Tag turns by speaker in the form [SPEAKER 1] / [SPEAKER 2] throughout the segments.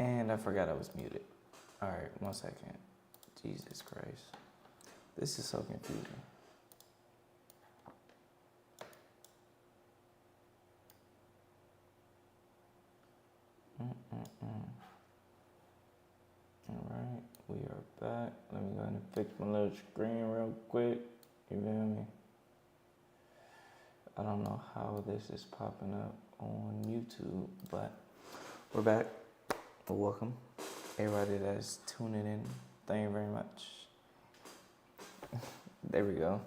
[SPEAKER 1] And I forgot I was muted. All right, 1 second. Jesus Christ. This is so confusing. All right, we are back. Let me go ahead and fix my little screen real quick. You feel me? I don't know how this is popping up on YouTube, but we're back. Welcome, everybody that's tuning in. Thank you very much. There we go.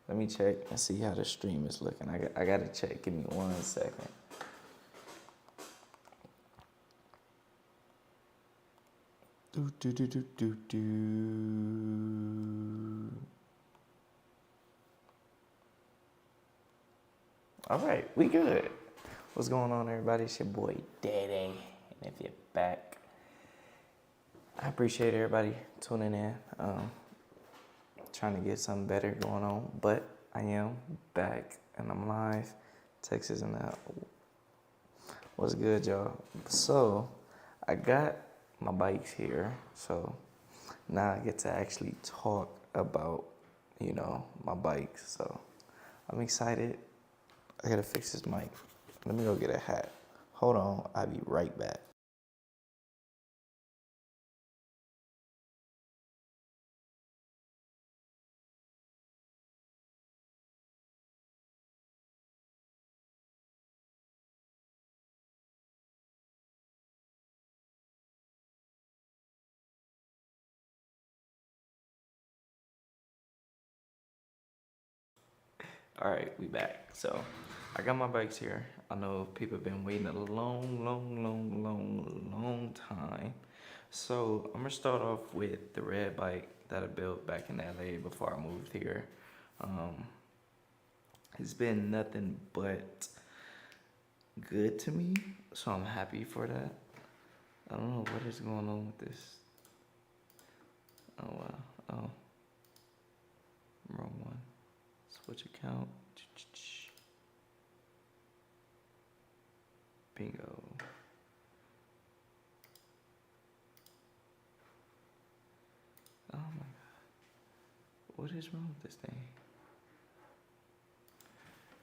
[SPEAKER 1] Let me check and see how the stream is looking. I gotta check. Give me 1 second. Do. All right, we good. What's going on, everybody? It's your boy DaeDae, and if you're back, I appreciate everybody tuning in. Trying to get something better going on, but I am back and I'm live. Texas and that. What's good, y'all? So I got my bikes here, so now I get to actually talk about, my bikes. So I'm excited. I gotta fix this mic. Let me go get a hat. Hold on, I'll be right back. All right, we back. So I got my bikes here. I know people have been waiting a long time. So I'm gonna start off with the red bike that I built back in LA before I moved here. It's been nothing but good to me, so I'm happy for that. I don't know what is going on with this. Oh wow. Oh, wrong one. Switch account. Bingo. Oh my god. What is wrong with this thing?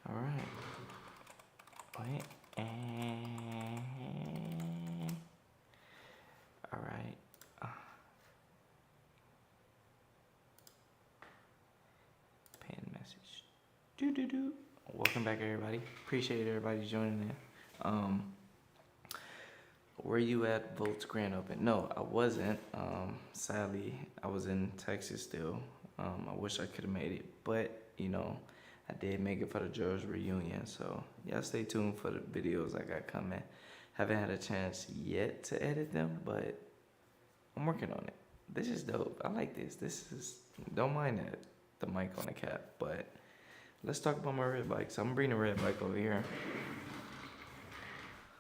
[SPEAKER 1] All right. Wait. All right. Pin message. Do. Welcome back, everybody. Appreciate everybody joining in. Were you at Volt's Grand Open? No, I wasn't. Sadly, I was in Texas still. I wish I could have made it, but I did make it for the Joe's reunion. So y'all stay tuned for the videos I got coming. Haven't had a chance yet to edit them, but I'm working on it. This is dope. I like this. Don't mind that, the mic on the cap, but let's talk about my red bike. So I'm bringing the red bike over here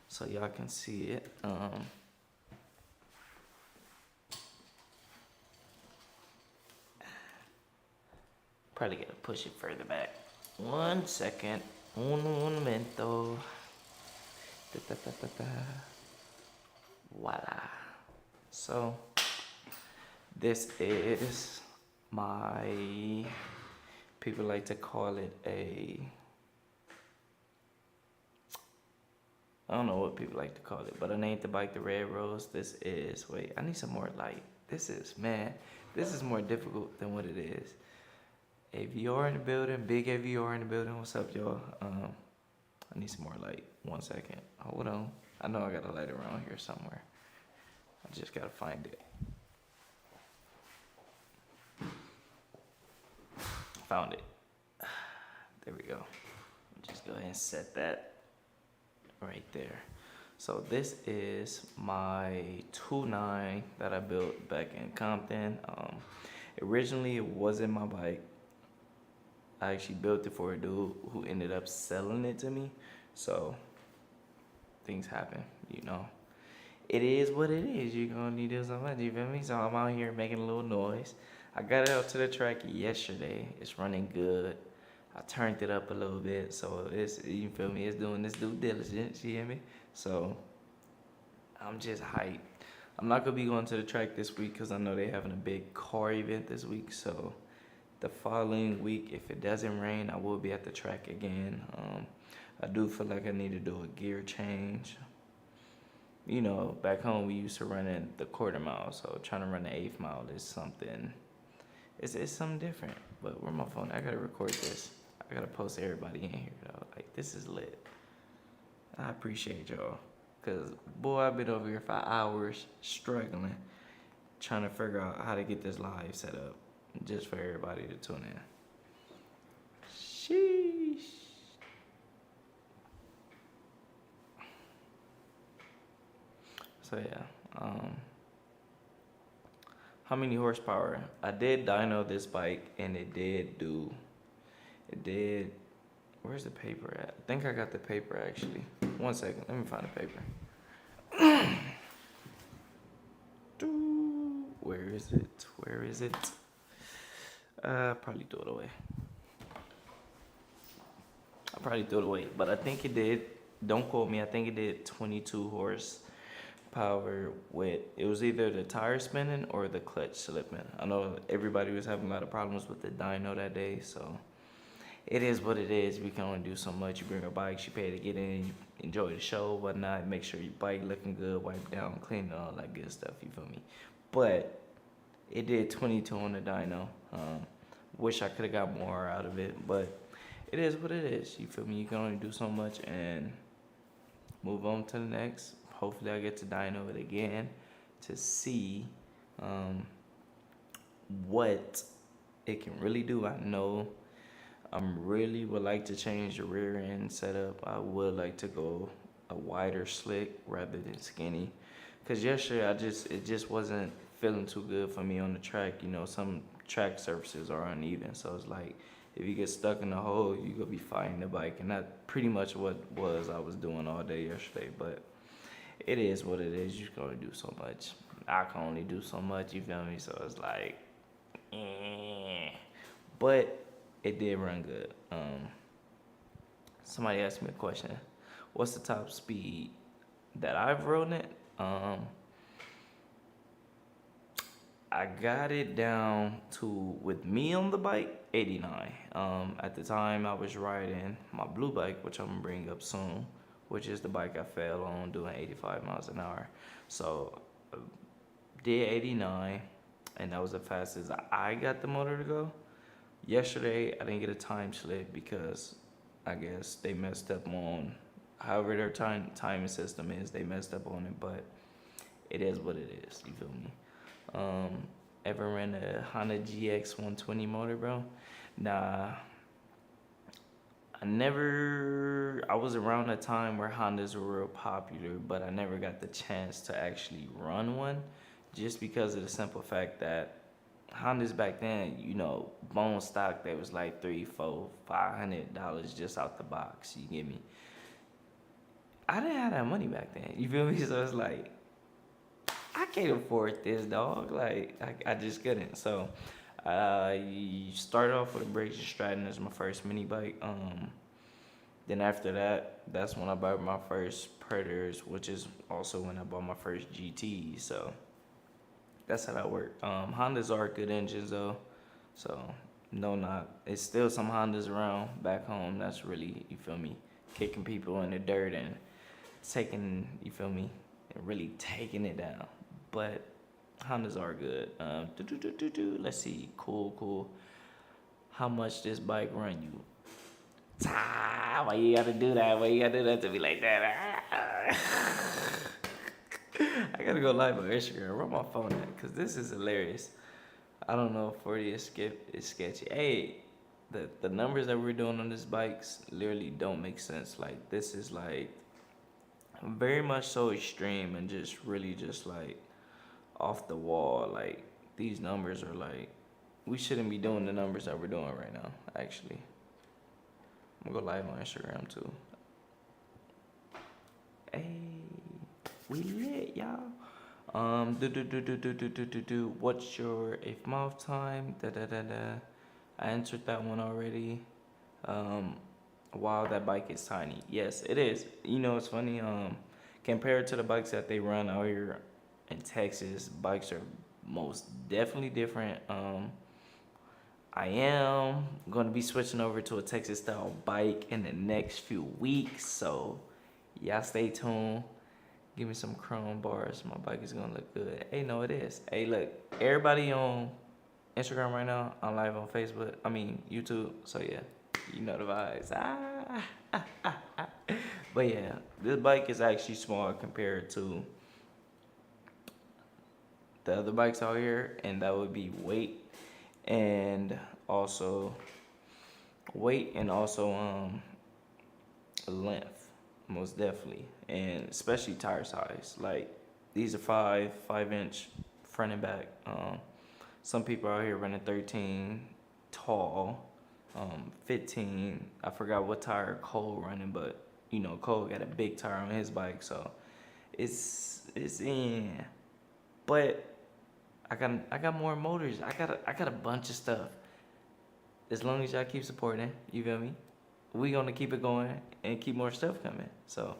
[SPEAKER 1] so y'all can see it. Probably gotta push it further back. 1 second. Un momento. Voila. So this is my, people like to call it I don't know what people like to call it, but I named the bike the Red Rose. This is, wait, I need some more light. This is more difficult than what it is. AVR in the building, big AVR in the building. What's up, y'all? I need some more light. 1 second. Hold on. I know I got a light around here somewhere. I just gotta find it. Found it. There we go. Just go ahead and set that right there. So this is my 2.9 that I built back in Compton. Originally it wasn't my bike. I actually built it for a dude who ended up selling it to me. So things happen, It is what it is. You're gonna need to do something, you feel me? So I'm out here making a little noise. I got it out to the track yesterday. It's running good. I turned it up a little bit, so it's, you feel me, it's doing this due diligence, you hear me? So I'm just hyped. I'm not gonna be going to the track this week because I know they're having a big car event this week. So the following week, if it doesn't rain, I will be at the track again. I do feel like I need to do a gear change. You know, back home we used to run in the quarter mile, so trying to run the eighth mile is something. It's something different. But where my phone? I gotta record this. I gotta post everybody in here though. Like this is lit. I appreciate y'all, cause boy, I've been over here for hours struggling, trying to figure out how to get this live set up, just for everybody to tune in. Sheesh. So yeah, how many horsepower? I did dyno this bike, and it did. Where's the paper at? I think I got the paper actually. 1 second, let me find the paper. Where is it? Where is it? Probably threw it away. I probably threw it away, but I think it did. Don't quote me. I think it did 22 horsepower with. It was either the tire spinning or the clutch slipping. I know everybody was having a lot of problems with the dyno that day, so it is what it is. We can only do so much. You bring a bike, you pay to get in, you enjoy the show, whatnot. Make sure your bike looking good, wipe down, clean, and all that good stuff. You feel me? But it did 22 on the dyno. Wish I could have got more out of it, but it is what it is. You feel me? You can only do so much and move on to the next. Hopefully I get to dyno it again to see what it can really do. I know I really would like to change the rear end setup. I would like to go a wider slick rather than skinny. Cause yesterday it just wasn't feeling too good for me on the track. You know, some track surfaces are uneven, so it's like if you get stuck in a hole, you gonna be fighting the bike, and that pretty much what I was doing all day yesterday. But it is what it is. You can only do so much. I can only do so much. You feel me? So it's like, but it did run good. Somebody asked me a question. What's the top speed that I've ridden it? I got it down to, with me on the bike, 89. At the time I was riding my blue bike, which I'm gonna bring up soon, which is the bike I fell on doing 85 miles an hour. So did 89, and that was the fastest I got the motor to go. Yesterday I didn't get a time slip because I guess they messed up on however their timing system is. They messed up on it, but it is what it is. You feel me? Ever ran a Honda GX 120 motor, bro? Nah. I was around a time where Hondas were real popular, but I never got the chance to actually run one, just because of the simple fact that Hondas back then, you know, bone stock, they was like $300, $400, $500 just out the box. You get me? I didn't have that money back then. You feel me? So it's like, I can't afford this, dog. Like, I just couldn't. So I started off with a Briggs & Stratton as my first mini bike. Then after that, that's when I bought my first Predators, which is also when I bought my first GT. So that's how that worked. Hondas are good engines though, so no knock. It's still some Hondas around back home that's really, you feel me, kicking people in the dirt and taking, you feel me, and really taking it down. But Hondas are good. Let's see. Cool. How much this bike run you? Why you gotta do that? Why you gotta do that to me like that? I gotta go live on Instagram. Where my phone at? Cause this is hilarious. I don't know if 40 is sketchy. Hey, the numbers that we're doing on these bikes literally don't make sense. Like this is like very much so extreme and just really just like off the wall. Like these numbers are like, we shouldn't be doing the numbers that we're doing right now, actually. I'm gonna go live on Instagram too. Hey, we lit, y'all. What's your eighth mouth time? I answered that one already. Wow, that bike is tiny. Yes, it is. You know, it's funny. Compared to the bikes that they run out here in Texas, bikes are most definitely different. I am going to be switching over to a Texas style bike in the next few weeks, so y'all stay tuned. Give me some chrome bars. My bike is gonna look good. Hey, no, it is. Hey, look, everybody on Instagram right now. I'm live on Facebook. I mean YouTube. So yeah, you know the vibes. But yeah, this bike is actually small compared to the other bikes out here, and that would be and also and also length, most definitely, and especially tire size. Like these are 5 inch front and back. Some people out here running 13 tall, 15. I forgot what tire Cole running, but you know Cole got a big tire on his bike, so it's in. But I got more motors. I got a bunch of stuff. As long as y'all keep supporting, you feel me? We gonna keep it going and keep more stuff coming. So,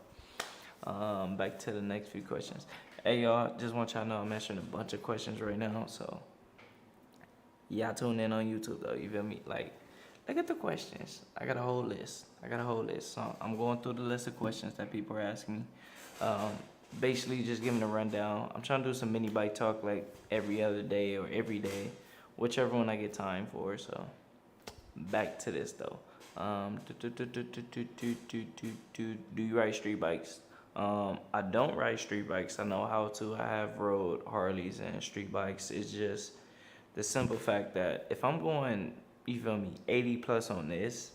[SPEAKER 1] back to the next few questions. Hey y'all, just want y'all to know I'm answering a bunch of questions right now. So, y'all tune in on YouTube though. You feel me? Like, look at the questions. I got a whole list. So I'm going through the list of questions that people are asking me. Basically just giving a rundown. I'm trying to do some mini bike talk like every other day or every day, whichever one I get time for. So back to this though. Do you ride street bikes? I don't ride street bikes. I know how to. I have rode Harleys and street bikes. It's just the simple fact that if I'm going, you feel me, 80 plus on this,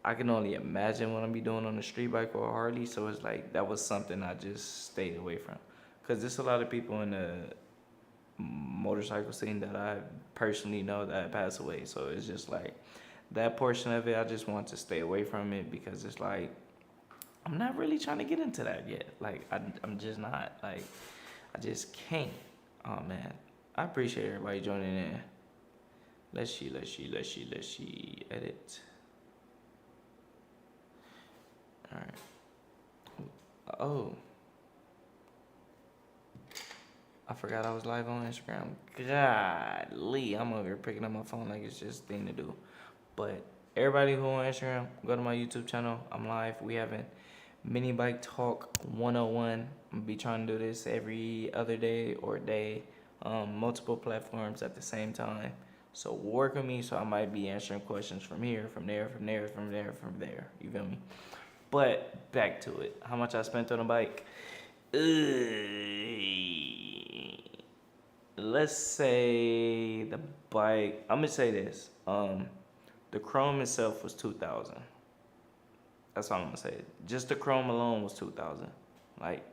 [SPEAKER 1] I can only imagine what I'm be doing on a street bike or a Harley. So it's like that was something I just stayed away from, cause there's a lot of people in the motorcycle scene that I personally know that passed away. So it's just like that portion of it, I just want to stay away from it because it's like I'm not really trying to get into that yet. Like I'm just not. Like I just can't. Oh man, I appreciate everybody joining in. Let's see. Edit. All right. Oh, I forgot I was live on Instagram. Golly, I'm over here picking up my phone like it's just a thing to do. But everybody who on Instagram, go to my YouTube channel. I'm live. We having Mini Bike Talk 101. I'm gonna be trying to do this every other day or day, multiple platforms at the same time. So work with me. So I might be answering questions from here, from there. You feel me? But back to it. How much I spent on a bike? Let's say the bike. I'm gonna say this. The chrome itself was 2,000. That's all I'm gonna say. Just the chrome alone was 2,000, like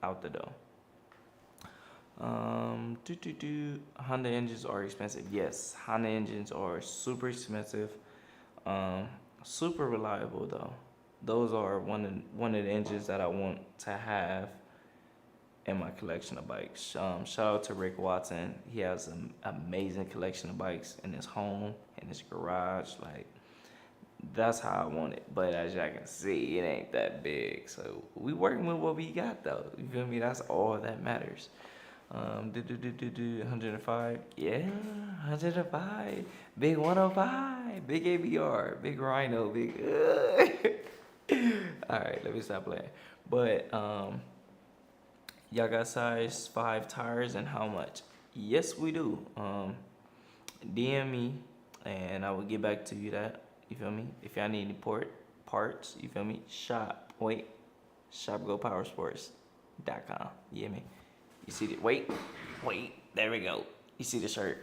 [SPEAKER 1] out the door. Honda engines are expensive. Yes, Honda engines are super expensive. Super reliable though. Those are one of the engines that I want to have in my collection of bikes. Shout out to Rick Watson. He has an amazing collection of bikes in his home, in his garage. Like, that's how I want it. But as y'all can see, it ain't that big. So we working with what we got though. You feel me? That's all that matters. 105. Yeah, 105. Big 105. Big ABR. Big Rhino. Big. All right, let me stop playing. But y'all got size 5 tires and how much? Yes, we do. DM me and I will get back to you that. You feel me? If y'all need any parts, you feel me? Shopgopowersports.com. You hear me? You see the wait, there we go. You see the shirt.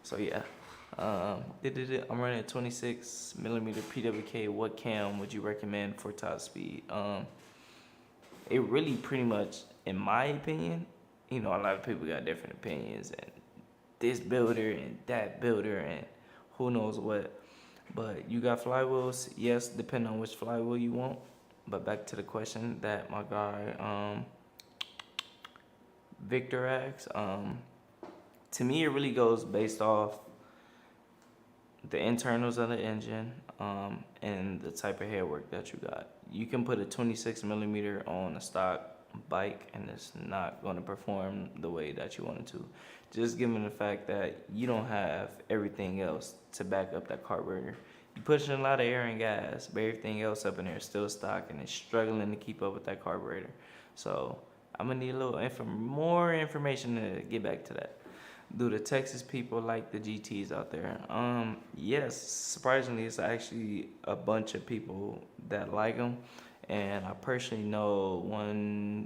[SPEAKER 1] So yeah. I'm running a 26 millimeter PWK. What cam would you recommend for top speed? It really pretty much, in my opinion, you know, a lot of people got different opinions and this builder and that builder and who knows what. But you got flywheels, yes, depending on which flywheel you want. But back to the question that my guy Victor asked. To me, it really goes based off the internals of the engine and the type of headwork that you got. You can put a 26 millimeter on a stock bike and it's not going to perform the way that you want it to. Just given the fact that you don't have everything else to back up that carburetor. You're pushing a lot of air and gas, but everything else up in there is still stock and it's struggling to keep up with that carburetor. So I'm gonna need a little more information to get back to that. Do the Texas people like the GTs out there? Yes, surprisingly, it's actually a bunch of people that like them. And I personally know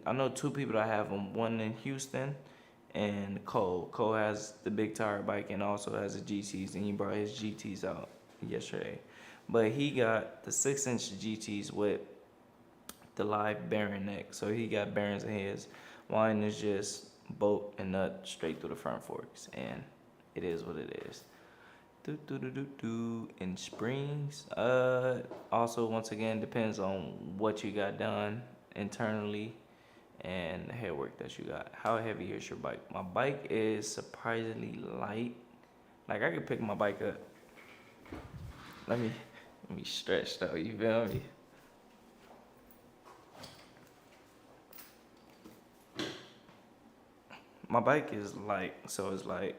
[SPEAKER 1] I know two people that have them, one in Houston and Cole. Cole has the big tire bike and also has the GTs, and he brought his GTs out yesterday. But he got the 6-inch GTs with the live bearing neck. So he got bearings in his. Mine is just bolt and nut straight through the front forks, and it is what it is. In springs, also once again depends on what you got done internally and the headwork that you got. How heavy is your bike? My bike is surprisingly light. Like I could pick my bike up. Let me stretch though. You feel me? My bike is light, so it's like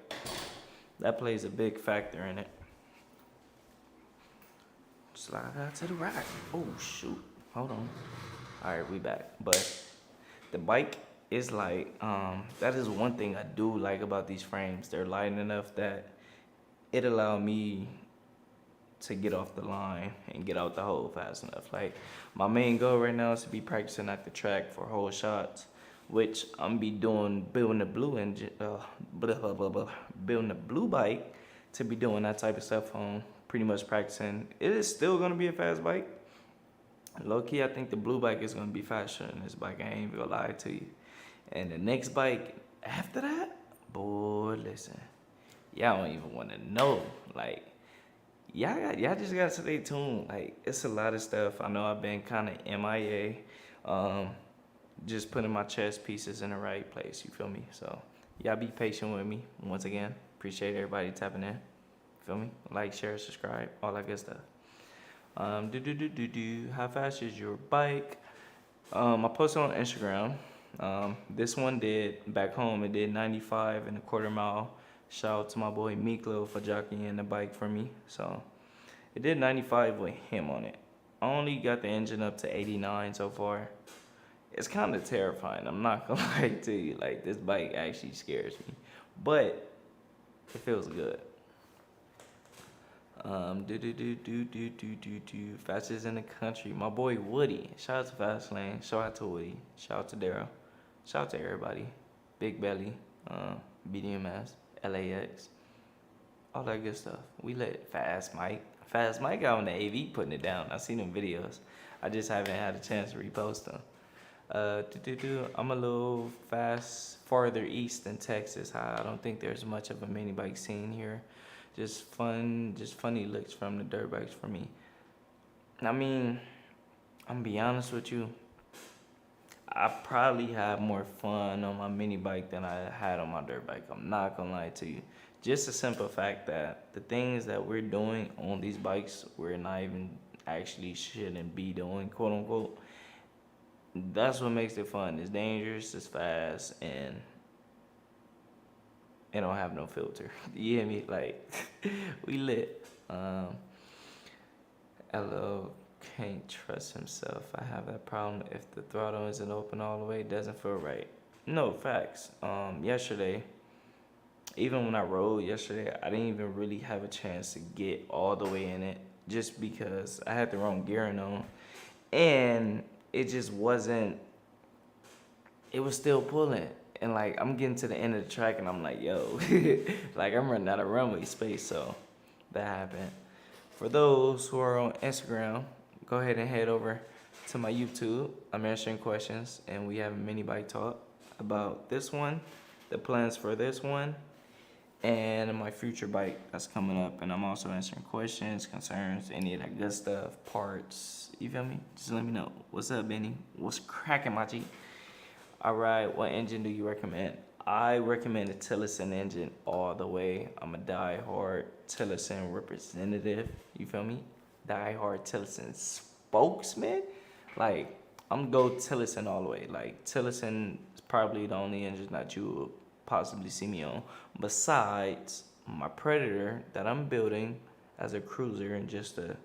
[SPEAKER 1] that plays a big factor in it. Slide out to the right. Oh shoot, hold on. All right, we back. But the bike is light. That is one thing I do like about these frames. They're light enough that it allowed me to get off the line and get out the hole fast enough. Like my main goal right now is to be practicing at the track for hole shots, which I'm be doing building the blue engine, building the blue bike to be doing that type of stuff on. Pretty much practicing. It is still gonna be a fast bike. Low key, I think the blue bike is gonna be faster than this bike. I ain't even gonna lie to you. And the next bike after that, boy, listen, y'all don't even want to know. Like, y'all just gotta stay tuned. Like, it's a lot of stuff. I know I've been kind of MIA. Just putting my chess pieces in the right place. You feel me? So y'all be patient with me. Once again, appreciate everybody tapping in. Feel me? Like, share, subscribe, all that good stuff. How fast is your bike? I posted on Instagram. This one did back home. It did 95 and a quarter mile. Shout out to my boy Miklo for jockeying the bike for me. So it did 95 with him on it. I only got the engine up to 89 so far. It's kind of terrifying. I'm not gonna lie to you. Like, this bike actually scares me, but it feels good. Fastest in the country. My boy Woody. Shout out to Fast Lane. Shout out to Woody. Shout out to Daryl. Shout out to everybody. Big Belly. BDMS. LAX. All that good stuff. We let Fast Mike out on the AV putting it down. I seen them videos. I just haven't had a chance to repost them. I'm a little farther east in Texas. I don't think there's much of a mini bike scene here. Just funny looks from the dirt bikes for me. I mean, I'm gonna be honest with you. I probably had more fun on my mini bike than I had on my dirt bike. I'm not gonna lie to you. Just the simple fact that the things that we're doing on these bikes, we're not even actually shouldn't be doing, quote unquote. That's what makes it fun. It's dangerous, it's fast, and it don't have no filter. You hear me? Like, we lit. LO can't trust himself. I have that problem. If the throttle isn't open all the way, it doesn't feel right. No, facts. Yesterday, even when I rode yesterday, I didn't even really have a chance to get all the way in it just because I had the wrong gearing on. And it just wasn't, it was still pulling. And like, I'm getting to the end of the track and I'm like, yo, like I'm running out of runway space. So that happened. For those who are on Instagram, go ahead and head over to my YouTube. I'm answering questions and we have a mini bike talk about this one, the plans for this one, and my future bike that's coming up. And I'm also answering questions, concerns, any of that good stuff, parts. You feel me? Just let me know. What's up, Benny? What's cracking, my G? All right, what engine do you recommend? I recommend a Tillotson engine all the way. I'm a die-hard Tillotson representative. You feel me? Die-hard Tillotson spokesman. Like, I'm gonna go Tillotson all the way. Like Tillotson is probably the only engine that you will possibly see me on. Besides my Predator that I'm building as a cruiser and just to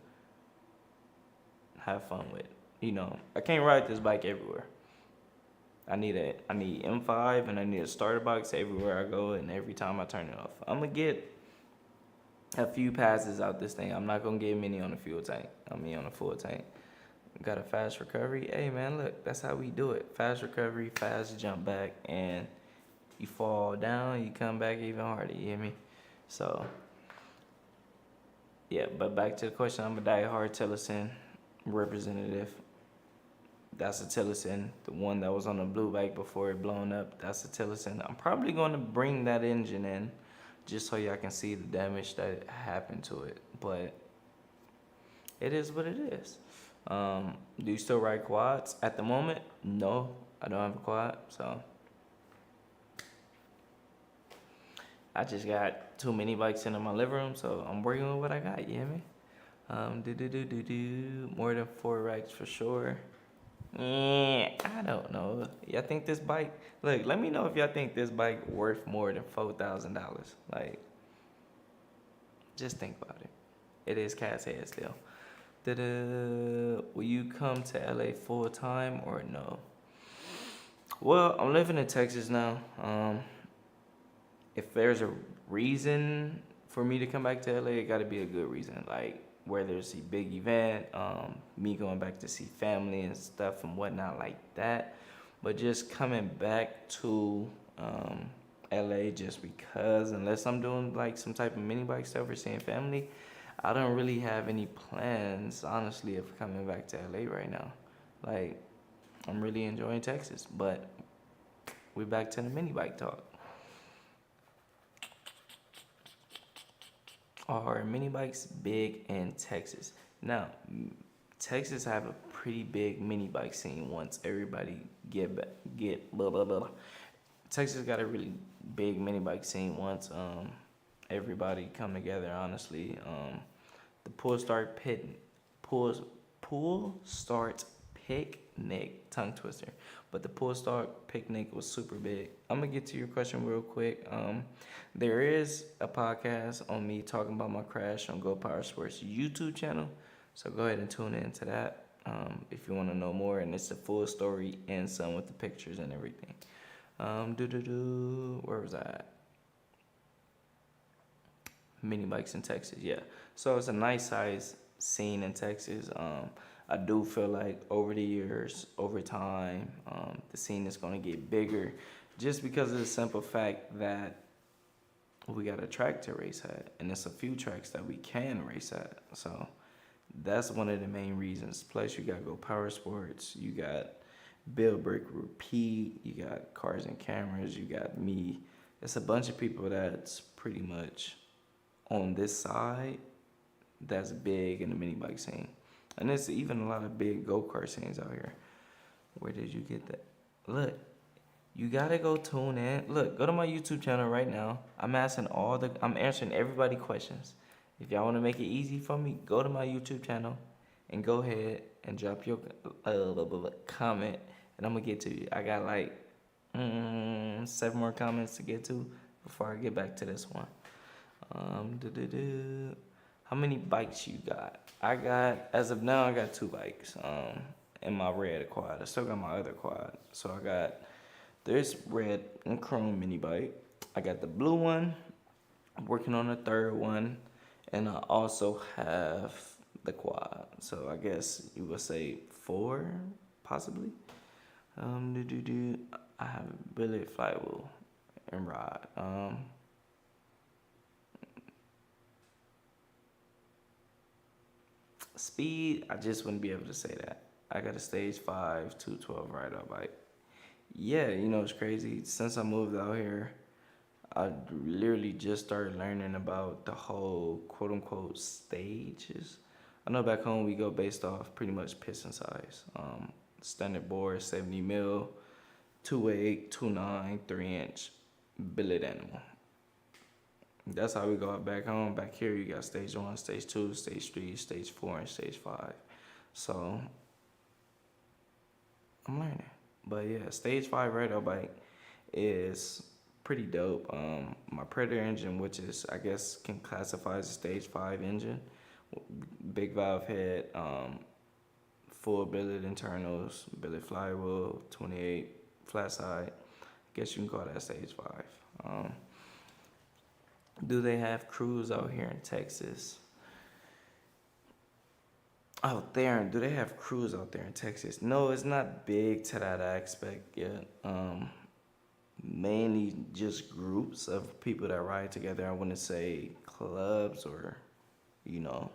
[SPEAKER 1] have fun with. You know, I can't ride this bike everywhere. I need M5 and I need a starter box everywhere I go and every time I turn it off. I'm gonna get a few passes out this thing. I'm not gonna get many on the fuel tank. I mean on the full tank. Got a fast recovery. Hey man, look, that's how we do it. Fast recovery, fast jump back, and you fall down, you come back even harder. You hear me? So yeah, but back to the question. I'm a diehard Tillotson representative. That's a Tillotson. The one that was on the blue bike before it blown up, that's a Tillotson. I'm probably going to bring that engine in just so y'all can see the damage that happened to it. But it is what it is. Do you still ride quads? At the moment, no. I don't have a quad, so I just got 2 mini bikes in my living room, so I'm working with what I got, you hear me? More than 4 racks for sure. Yeah, I don't know. Y'all think this bike? Look, let me know if y'all think this bike worth more than $4,000. Like, just think about it. It is cat's head still. Will you come to LA full time or no? Well, I'm living in Texas now. If there's a reason for me to come back to LA, it got to be a good reason. Like whether it's a big event, me going back to see family and stuff and whatnot like that. But just coming back to LA just because, unless I'm doing like some type of mini bike stuff or seeing family, I don't really have any plans, honestly, of coming back to LA right now. Like, I'm really enjoying Texas, but we're back to the mini bike talk. Are mini bikes big in Texas? Now, Texas have a pretty big mini bike scene once everybody get blah blah blah. Texas got a really big mini bike scene once everybody come together. Honestly, the pool start picnic, tongue twister, but the pool start picnic was super big. I'm gonna get to your question real quick. There is a podcast on me talking about my crash on Go Power Sports YouTube channel, so go ahead and tune into that if you want to know more. And it's the full story and some with the pictures and everything. Where was I at? Mini bikes in Texas, yeah. So it's a nice size scene in Texas. I do feel like over the years, over time, the scene is going to get bigger just because of the simple fact that we got a track to race at, and there's a few tracks that we can race at. So that's one of the main reasons. Plus, you got Go Power Sports, you got Build Brick Repeat, you got Cars and Cameras, you got me. It's a bunch of people that's pretty much on this side that's big in the mini bike scene. And there's even a lot of big go-kart scenes out here. Where did you get that? Look, you gotta go tune in. Look, go to my YouTube channel right now. I'm answering everybody questions. If y'all wanna make it easy for me, go to my YouTube channel and go ahead and drop your comment, and I'm gonna get to you. I got like 7 more comments to get to before I get back to this one. How many bikes you got? As of now, I got 2 bikes. In my red quad. I still got my other quad. So I got this red and chrome mini bike. I got the blue one. I'm working on the 3rd one. And I also have the quad. So I guess you would say 4, possibly. I have billet, flywheel, and rod. Speed, I just wouldn't be able to say that. I got a stage 5 212 ride-up bike. Yeah, you know, it's crazy. Since I moved out here, I literally just started learning about the whole quote-unquote stages. I know back home we go based off pretty much piston size. Standard bore, 70 mil, 2.8, 2.9, 3-inch billet animal. That's how we go back home. Back here, you got stage 1, stage 2, stage 3, stage 4, and stage 5. So I'm learning. But yeah, stage 5 radar bike is pretty dope. My Predator engine, which is I guess can classify as a stage 5 engine, big valve head, full billet internals, billet flywheel, 28 flat side. I guess you can call that stage 5. Do they have crews out here in Texas? Out there, do they have crews out there in Texas? No, it's not big to that aspect yet. Mainly just groups of people that ride together. I wouldn't say clubs or, you know,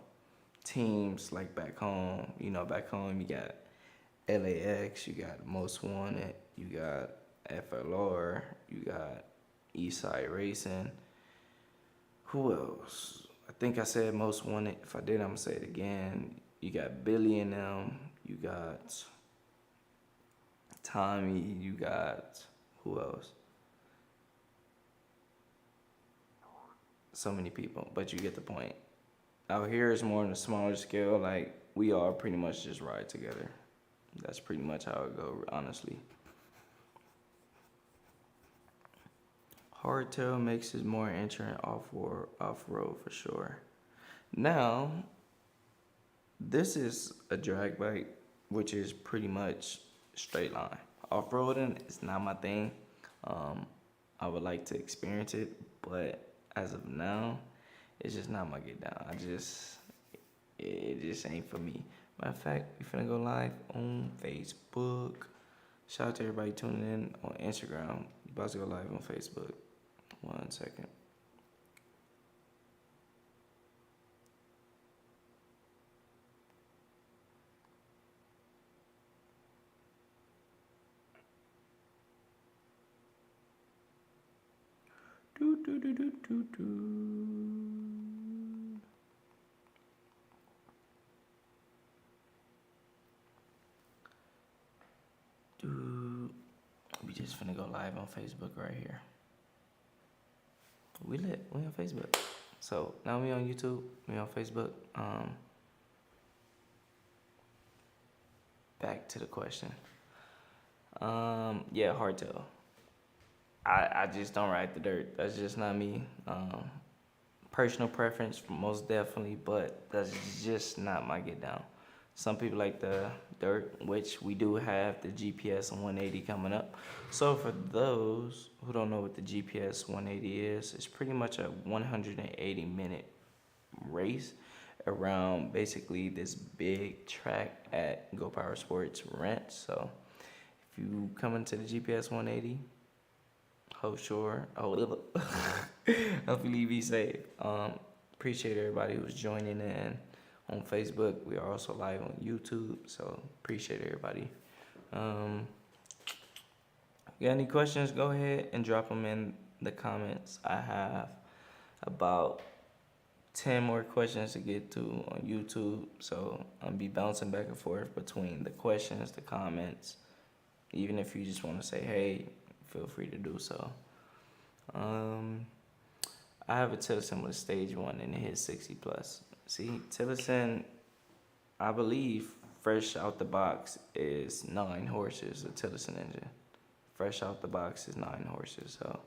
[SPEAKER 1] teams like back home. You know, back home you got LAX, you got Most Wanted, you got FLR, you got Eastside Racing. Who else? I think I said Most Wanted. If I did, I'm gonna say it again. You got Billy and them. You got Tommy. You got who else? So many people, but you get the point. Out here is more on a smaller scale. Like we all pretty much just ride together. That's pretty much how it go, honestly. Hardtail makes it more entrant off-road for sure. Now, this is a drag bike, which is pretty much straight line. Off-roading is not my thing. I would like to experience it, but as of now, it's just not my get down. It just ain't for me. Matter of fact, we finna go live on Facebook. Shout out to everybody tuning in on Instagram. We about to go live on Facebook. 1 second. Do, do, do, do, do, do. We just finna go live on Facebook right here. We lit. We on Facebook. So now we on YouTube. We on Facebook. Back to the question. Yeah, hardtail. I just don't ride the dirt. That's just not me. Personal preference, most definitely, but that's just not my get down. Some people like the dirt, which we do have the GPS 180 coming up. So for those who don't know what the GPS 180 is, it's pretty much a 180-minute race around basically this big track at Go Power Sports Ranch. So if you come into the GPS 180, hopefully you be safe. Appreciate everybody who's joining in on Facebook. We are also live on YouTube, so appreciate everybody. Got any questions? Go ahead and drop them in the comments. I have about 10 more questions to get to on YouTube, so I'll be bouncing back and forth between the questions, the comments. Even if you just want to say hey, feel free to do so. I have a Tillotson with stage 1 and it hit 60 plus. See, Tillotson, I believe, fresh out the box is 9 horses, a Tillotson engine. Fresh out the box is 9 horses, so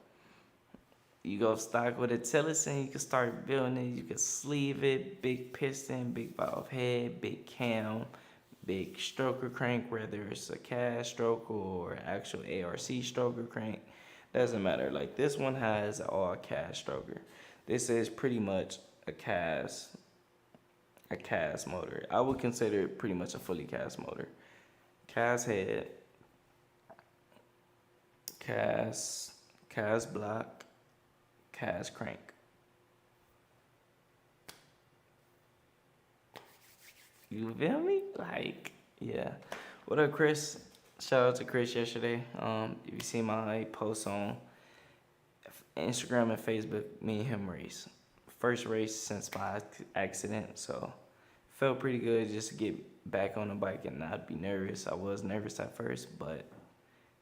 [SPEAKER 1] you go stock with a Tillotson, you can start building it, you can sleeve it, big piston, big valve head, big cam, big stroker crank, whether it's a cast stroker or actual ARC stroker crank, doesn't matter. Like this one has all cast stroker. This is pretty much a cast motor. I would consider it pretty much a fully cast motor. Cast head, cast block, cast crank. You feel me? Like, yeah. What up, Chris? Shout out to Chris yesterday. If you see my posts on Instagram and Facebook, me and him race. First race since my accident, so felt pretty good just to get back on the bike and not be nervous. I was nervous at first, but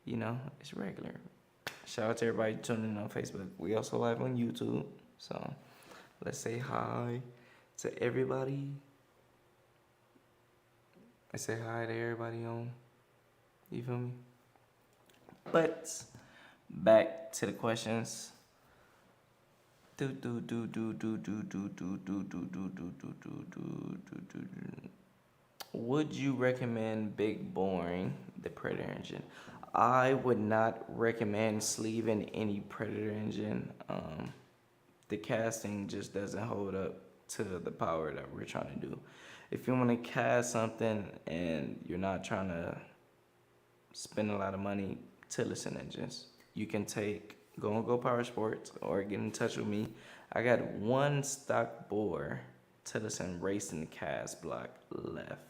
[SPEAKER 1] you know, it's regular. Shout out to everybody tuning in on Facebook. We also live on YouTube, so let's say hi to everybody. I say hi to everybody on You feel me? But back to the questions. Do do do do do do do do do do do do do do do do. Would you recommend Big Boring, the Predator engine? I would not recommend sleeving any Predator engine. The casting just doesn't hold up to the power that we're trying to do. If you want to cast something and you're not trying to spend a lot of money, Tillotson engines. You can go Power Sports or get in touch with me. I got one stock bore Tillotson racing cast block left.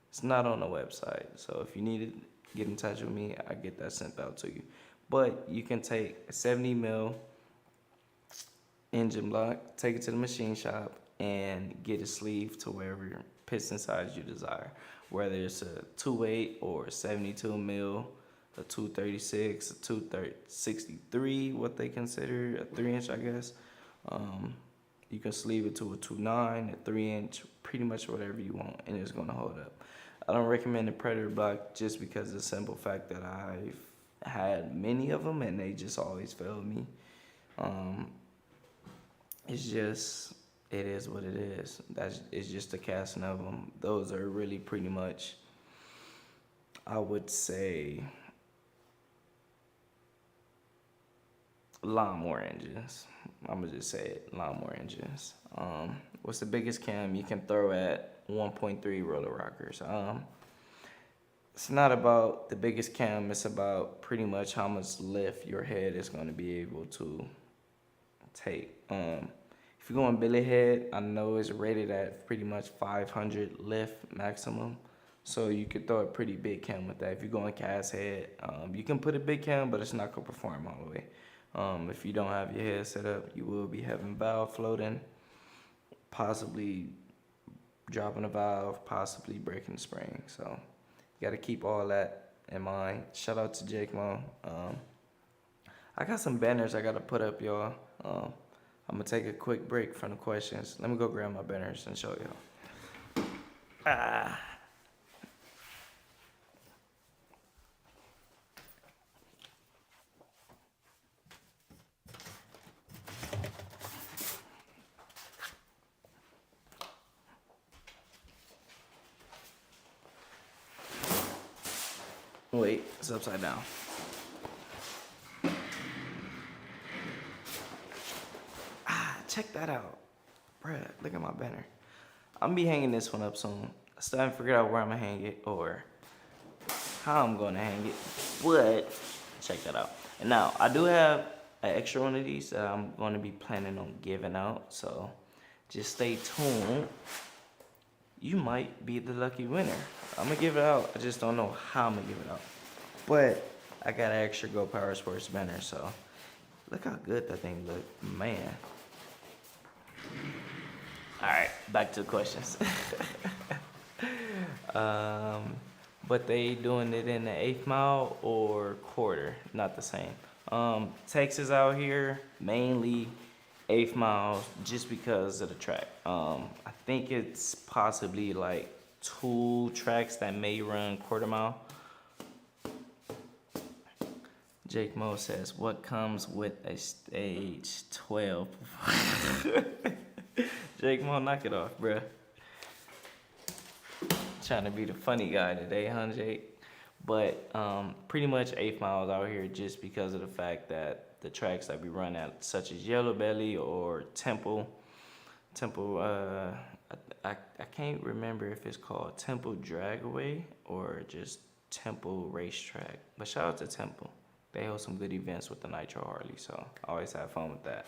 [SPEAKER 1] It's not on the website, so if you need it, get in touch with me. I get that sent out to you. But you can take a 70 mil engine block, take it to the machine shop, and get a sleeve to wherever piston size you desire. Whether it's a 2.8 or 72 mil, a 236, a 263, what they consider a 3-inch, I guess. You can sleeve it to a 2.9, a 3-inch, pretty much whatever you want, and it's gonna hold up. I don't recommend the Predator block just because of the simple fact that I've had many of them and they just always failed me. It's just, it is what it is. It's just a casting of them. Those are really pretty much, I would say, lawnmower engines. I'm gonna just say it, lawnmower engines. What's the biggest cam you can throw at 1.3 roller rockers? It's not about the biggest cam. It's about pretty much how much lift your head is going to be able to take. If you're going billy head, I know it's rated at pretty much 500 lift maximum. So you could throw a pretty big cam with that. If you're going cast head, you can put a big cam, but it's not going to perform all the way. If you don't have your head set up, you will be having valve floating, possibly dropping a valve, possibly breaking the spring. So you got to keep all that in mind. Shout out to Jake Mo. I got some banners I got to put up, y'all. I'm going to take a quick break from the questions. Let me go grab my banners and show y'all. Wait, it's upside down. Check that out. Bruh, look at my banner. I'm gonna be hanging this one up soon. I still haven't figured out where I'm gonna hang it or how I'm gonna hang it, but check that out. And now, I do have an extra one of these that I'm gonna be planning on giving out, so just stay tuned. You might be the lucky winner. I'm gonna give it out. I just don't know how I'm gonna give it out. But I got an extra Go Power Sports banner, so look how good that thing look, man. All right, back to the questions. But they doing it in the 1/8 mile or quarter, not the same. Texas out here, mainly 1/8 miles just because of the track. I think it's possibly like 2 tracks that may run quarter mile. Jake Mo says, what comes with a stage 12? Jake Mo, knock it off, bruh. Trying to be the funny guy today, huh, Jake? But pretty much 1/8 miles out here just because of the fact that the tracks that we run at, such as Yellow Belly or Temple, I can't remember if it's called Temple Dragaway or just Temple Racetrack. But shout out to Temple. They hold some good events with the Nitro Harley, so I always have fun with that.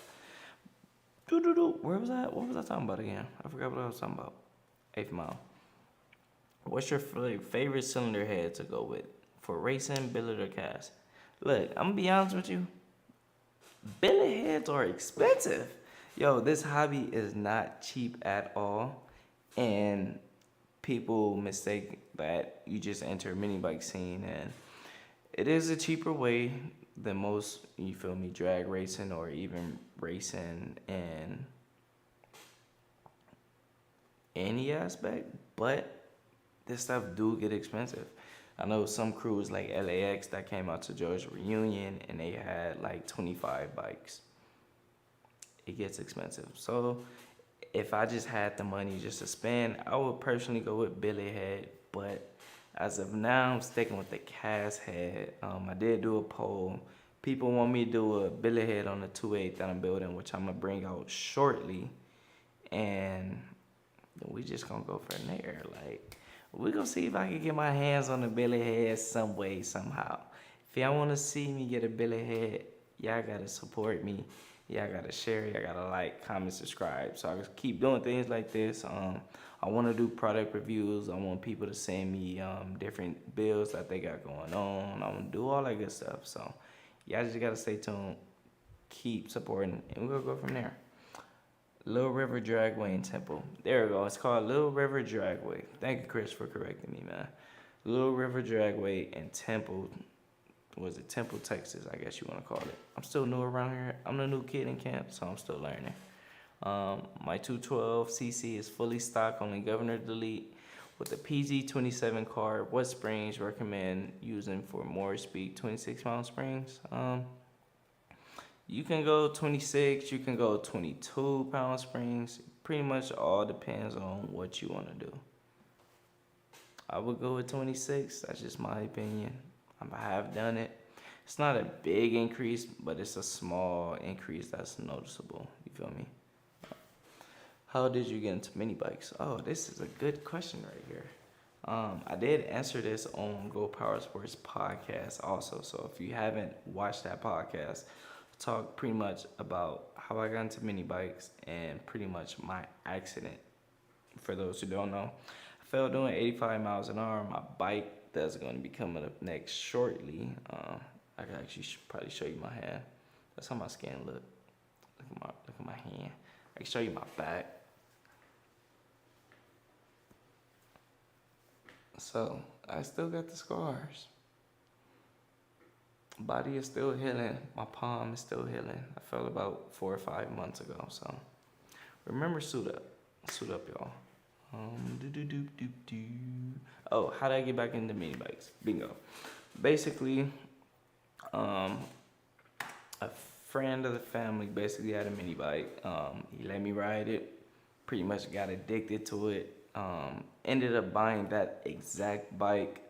[SPEAKER 1] Where was that? What was I talking about again? I forgot what I was talking about. 1/8 mile. What's your favorite cylinder head to go with? For racing, billet, or cast? Look, I'm gonna be honest with you. Billet heads are expensive. Yo, this hobby is not cheap at all. And people mistake that you just enter a mini bike scene, and it is a cheaper way than most, you feel me, drag racing or even racing in any aspect, but this stuff do get expensive. I know some crews like LAX that came out to Georgia Reunion and they had like 25 bikes. It gets expensive. So if I just had the money just to spend, I would personally go with Billy Head. But as of now, I'm sticking with the cast head. I did do a poll. People want me to do a Billy Head on the 2.8 that I'm building, which I'm gonna bring out shortly. And we just gonna go from there. Like, we gonna see if I can get my hands on the Billy Head some way, somehow. If y'all wanna see me get a Billy Head, y'all gotta support me. Y'all gotta share, y'all gotta like, comment, subscribe. So I can keep doing things like this. I wanna do product reviews. I want people to send me different builds that they got going on. I wanna do all that good stuff. So y'all just gotta stay tuned, keep supporting, and we're gonna go from there. Little River Dragway in Temple. There we go. It's called Little River Dragway. Thank you, Chris, for correcting me, man. Little River Dragway in Temple. Was it Temple, Texas? I guess you want to call it. I'm still new around here. I'm the new kid in camp, so I'm still learning. My 212cc is fully stock, only governor delete with the PG27 card. What springs recommend using for more speed? 26-pound springs. You can go 26, you can go 22-pound springs. Pretty much all depends on what you want to do. I would go with 26. That's just my opinion. I have done it. It's not a big increase, but it's a small increase that's noticeable. You feel me? How did you get into mini bikes? Oh, this is a good question right here. I did answer this on Go Power Sports podcast also. So if you haven't watched that podcast, talk pretty much about how I got into mini bikes and pretty much my accident. For those who don't know, I fell doing 85 miles an hour. My bike that's going to be coming up next shortly. I can actually probably show you my hand. That's how my skin look. Look at my hand. I can show you my back. So I still got the scars. Body is still healing. My palm is still healing. I fell about 4 or 5 months ago. So remember, suit up. Suit up, y'all. Oh, how did I get back into mini bikes? Bingo. Basically, a friend of the family basically had a mini bike. He let me ride it. Pretty much got addicted to it. Ended up buying that exact bike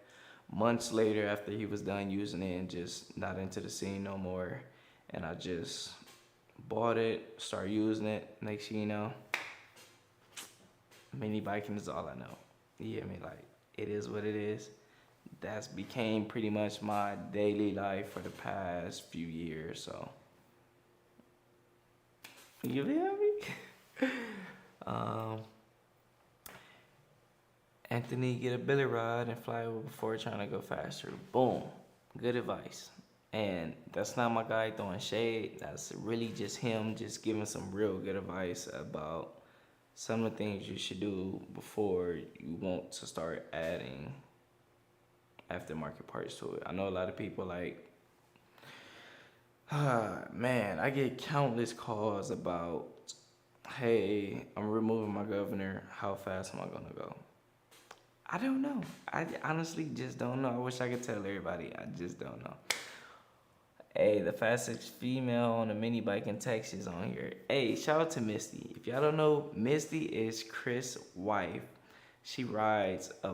[SPEAKER 1] months later after he was done using it and just not into the scene no more. And I just bought it, started using it. Next thing you know, mini biking is all I know. You hear me? Like, it is what it is. That's became pretty much my daily life for the past few years. So, you feel me? Anthony, get a billy rod and fly over before trying to go faster. Boom. Good advice. And that's not my guy throwing shade. That's really just him just giving some real good advice about some of the things you should do before you want to start adding aftermarket parts to it. I know a lot of people like, man, I get countless calls about, hey, I'm removing my governor. How fast am I going to go? I don't know. I honestly just don't know. I wish I could tell everybody. I just don't know. Hey, the fastest female on a mini bike in Texas on here. Hey, shout out to Misty. If y'all don't know, Misty is Chris' wife. She rides a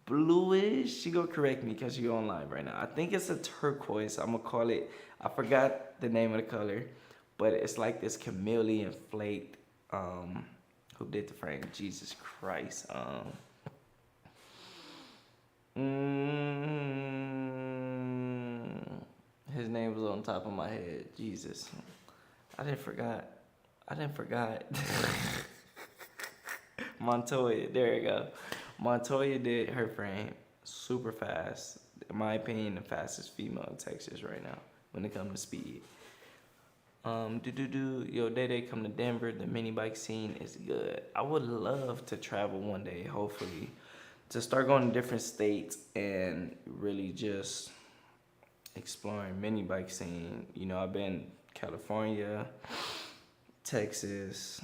[SPEAKER 1] bluish. She gonna correct me because she on live right now. I think it's a turquoise. I'm gonna call it. I forgot the name of the color, but it's like this chameleon flake. Who did the frame? Jesus Christ. His name was on top of my head. Jesus. I didn't forgot. Montoya. There you go. Montoya did her frame super fast. In my opinion, the fastest female in Texas right now when it comes to speed. Yo, DaeDae come to Denver. The mini bike scene is good. I would love to travel one day, hopefully, to start going to different states and really just exploring mini bike scene. You know, I've been California, Texas,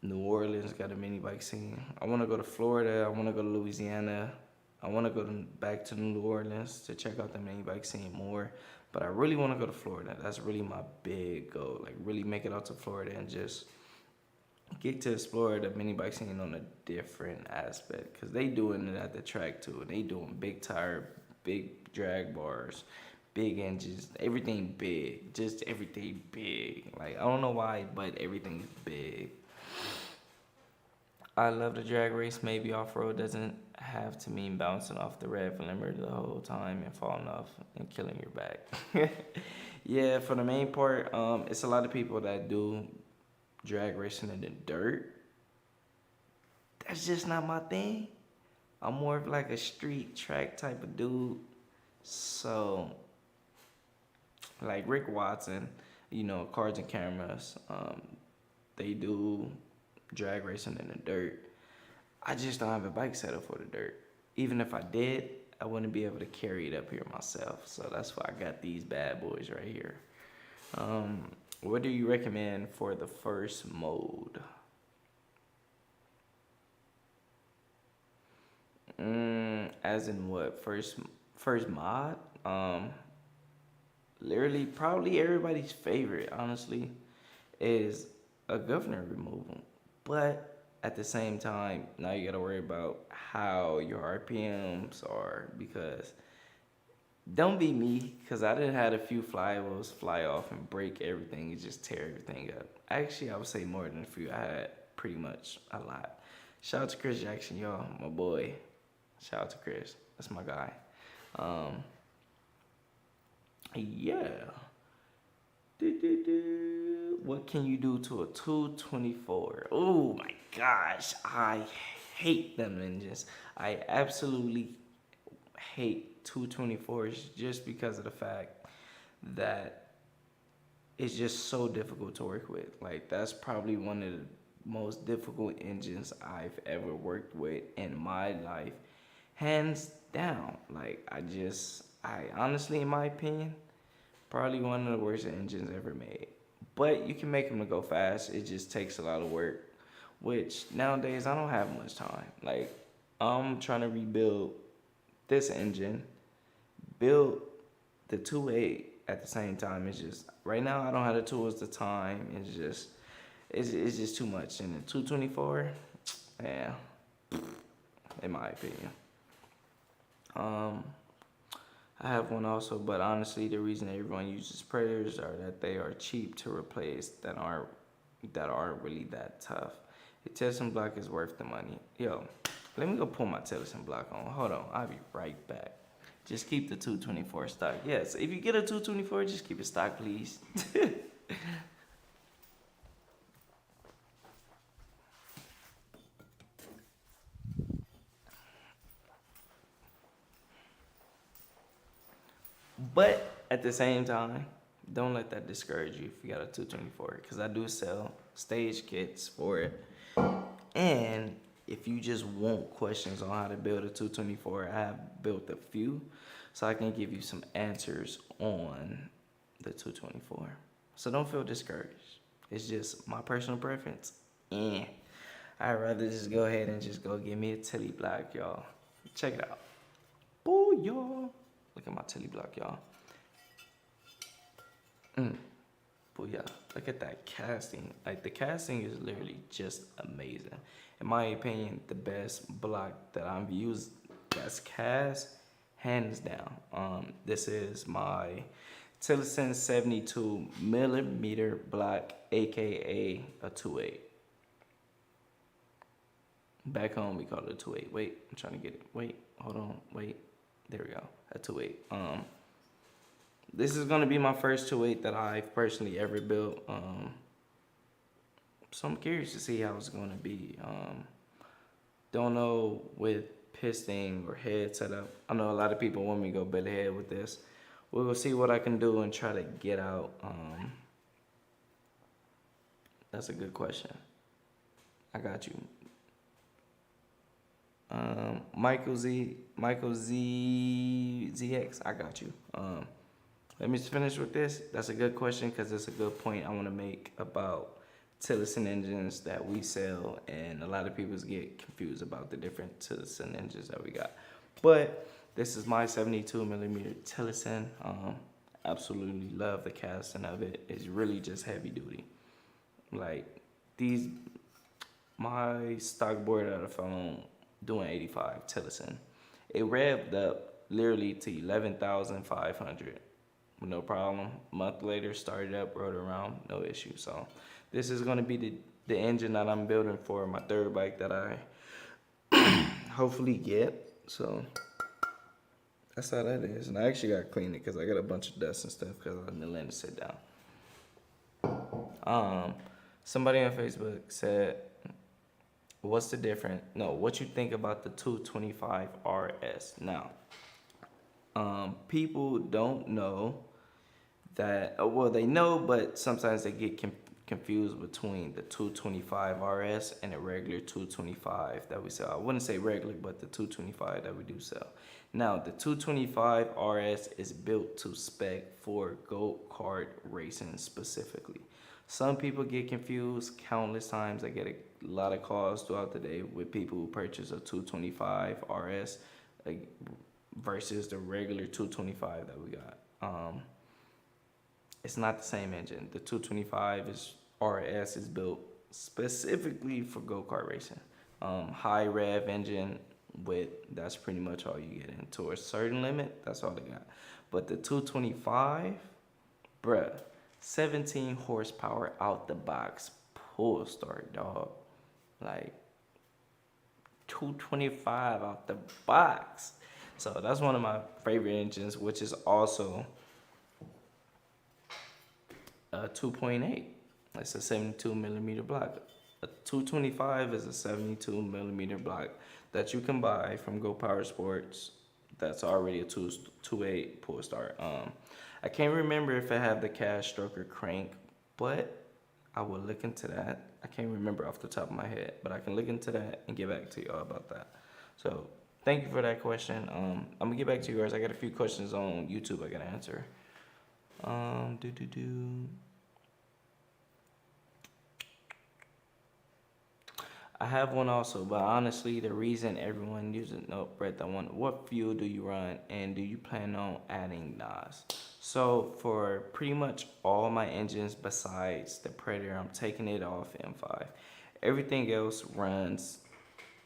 [SPEAKER 1] New Orleans got a mini bike scene. I want to go to Florida. I want to go to Louisiana. I want to go back to New Orleans to check out the mini bike scene more. But I really want to go to Florida. That's really my big goal. Like really make it out to Florida and just get to explore the mini bike scene on a different aspect. Because they doing it at the track too. They doing big tire, big drag bars, big engines, everything big. Just everything big. Like I don't know why, but everything's big. I love the drag race. Maybe off road doesn't have to mean bouncing off the red limiter the whole time and falling off and killing your back. Yeah, for the main part, it's a lot of people that do drag racing in the dirt. That's just not my thing. I'm more of like a street track type of dude. So, like Rick Watson, Cards and Cameras, they do drag racing in the dirt. I just don't have a bike set up for the dirt. Even if I did, I wouldn't be able to carry it up here myself. So that's why I got these bad boys right here. What do you recommend for the first mode? As in what? First mod? Literally, probably everybody's favorite, honestly, is a governor removal. But at the same time, now you gotta worry about how your RPMs are, because don't be me, because I done had a few flywheels fly off and break everything and just tear everything up. Actually, I would say more than a few. I had pretty much a lot. Shout out to Chris Jackson, y'all, my boy. Shout out to Chris. That's my guy. Yeah. What can you do to a 224? Oh my gosh, I hate them engines. I absolutely hate 224s just because of the fact that it's just so difficult to work with. Like that's probably one of the most difficult engines I've ever worked with in my life, hands down. Like I honestly, in my opinion, probably one of the worst engines ever made. But you can make them to go fast. It just takes a lot of work, which nowadays I don't have much time. Like I'm trying to rebuild this engine, build the 2.8 at the same time. It's just right now I don't have the tools, the time. It's just too much. And the 224, yeah, in my opinion. I have one also, but honestly, the reason everyone uses Predators are that they are cheap to replace, that aren't really that tough. The Tillotson block is worth the money. Yo, let me go pull my Tillotson block on. Hold on, I'll be right back. Just keep the 224 stock. Yes, if you get a 224, just keep it stock, please. But at the same time, don't let that discourage you if you got a 224, because I do sell stage kits for it. And if you just want questions on how to build a 224, I have built a few, so I can give you some answers on the 224. So don't feel discouraged. It's just my personal preference. And I'd rather just go ahead and just go get me a Tilly block, y'all. Check it out. Oh, y'all. Look at my Tilly block, y'all. Booyah. Look at that casting. Like, the casting is literally just amazing. In my opinion, the best block that I've used that's cast, hands down. This is my Tillotson 72 millimeter block, aka a 2.8. Back home, we call it a 2.8. Wait, I'm trying to get it. Wait, hold on. Wait. There we go. A 2.8. This is gonna be my first 2.8 that I've personally ever built. So I'm curious to see how it's gonna be. Don't know with piston or head setup. I know a lot of people want me to go build a head with this. We will see what I can do and try to get out. That's a good question. I got you. Michael ZX, I got you. Let me just finish with this. That's a good question because it's a good point I want to make about Tillotson engines that we sell, and a lot of people get confused about the different Tillotson engines that we got. But this is my 72 millimeter Tillotson. Absolutely love the casting of it. It's really just heavy duty. Like these, my stock board that I found doing 85 Tillotson. It revved up literally to 11,500 with no problem. A month later, started up, rode around, no issue. So this is gonna be the engine that I'm building for my third bike that I hopefully get. So that's how that is. And I actually got to clean it because I got a bunch of dust and stuff because I didn't let it sit down. Somebody on Facebook said, what's the difference? No, what you think about the 225 RS? Now, people don't know that, well, they know, but sometimes they get confused between the 225 RS and a regular 225 that we sell. I wouldn't say regular, but the 225 that we do sell. Now, the 225 RS is built to spec for go-kart racing specifically. Some people get confused countless times. I get a lot of calls throughout the day with people who purchase a 225 RS versus the regular 225 that we got. It's not the same engine. The 225 RS is built specifically for go-kart racing. High rev engine with, that's pretty much all you get. Into a certain limit, that's all they got. But the 225, bruh, 17 horsepower out the box, pull start, dog. Like 225 out the box. So that's one of my favorite engines, which is also a 2.8. It's a 72 millimeter block. A 225 is a 72 millimeter block that you can buy from Go Power Sports. That's already a 2.8 pull start. I can't remember if it had the cash stroker crank, but I will look into that. I can't remember off the top of my head, but I can look into that and get back to y'all about that. So thank you for that question. I'm gonna get back to you guys. I got a few questions on YouTube I gotta answer. I have one also, but honestly, the reason everyone uses what fuel do you run, and do you plan on adding NOS? So for pretty much all my engines besides the Predator, I'm taking it off M5. Everything else runs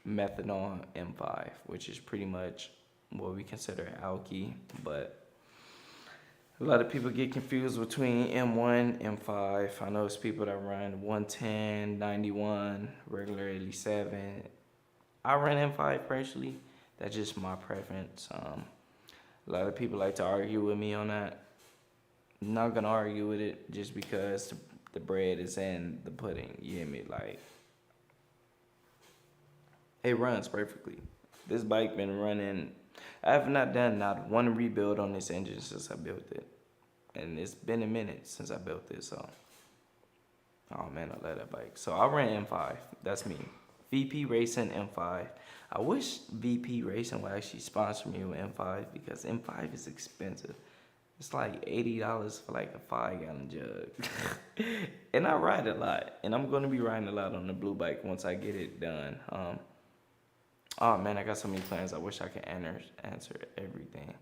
[SPEAKER 1] methanol M5, which is pretty much what we consider alky, but a lot of people get confused between M1, M5. I know it's people that run 110, 91, regular 87. I run M5 personally. That's just my preference. A lot of people like to argue with me on that. I'm not gonna argue with it just because the bread is in the pudding. You hear me? Like, it runs perfectly. This bike been running. I have not done not one rebuild on this engine since I built it. And it's been a minute since I built this, so. Oh man, I love that bike. So I ran M5, that's me. VP Racing M5. I wish VP Racing would actually sponsor me with M5 because M5 is expensive. It's like $80 for like a 5-gallon jug. And I ride a lot. And I'm gonna be riding a lot on the blue bike once I get it done. Oh man, I got so many plans. I wish I could answer everything.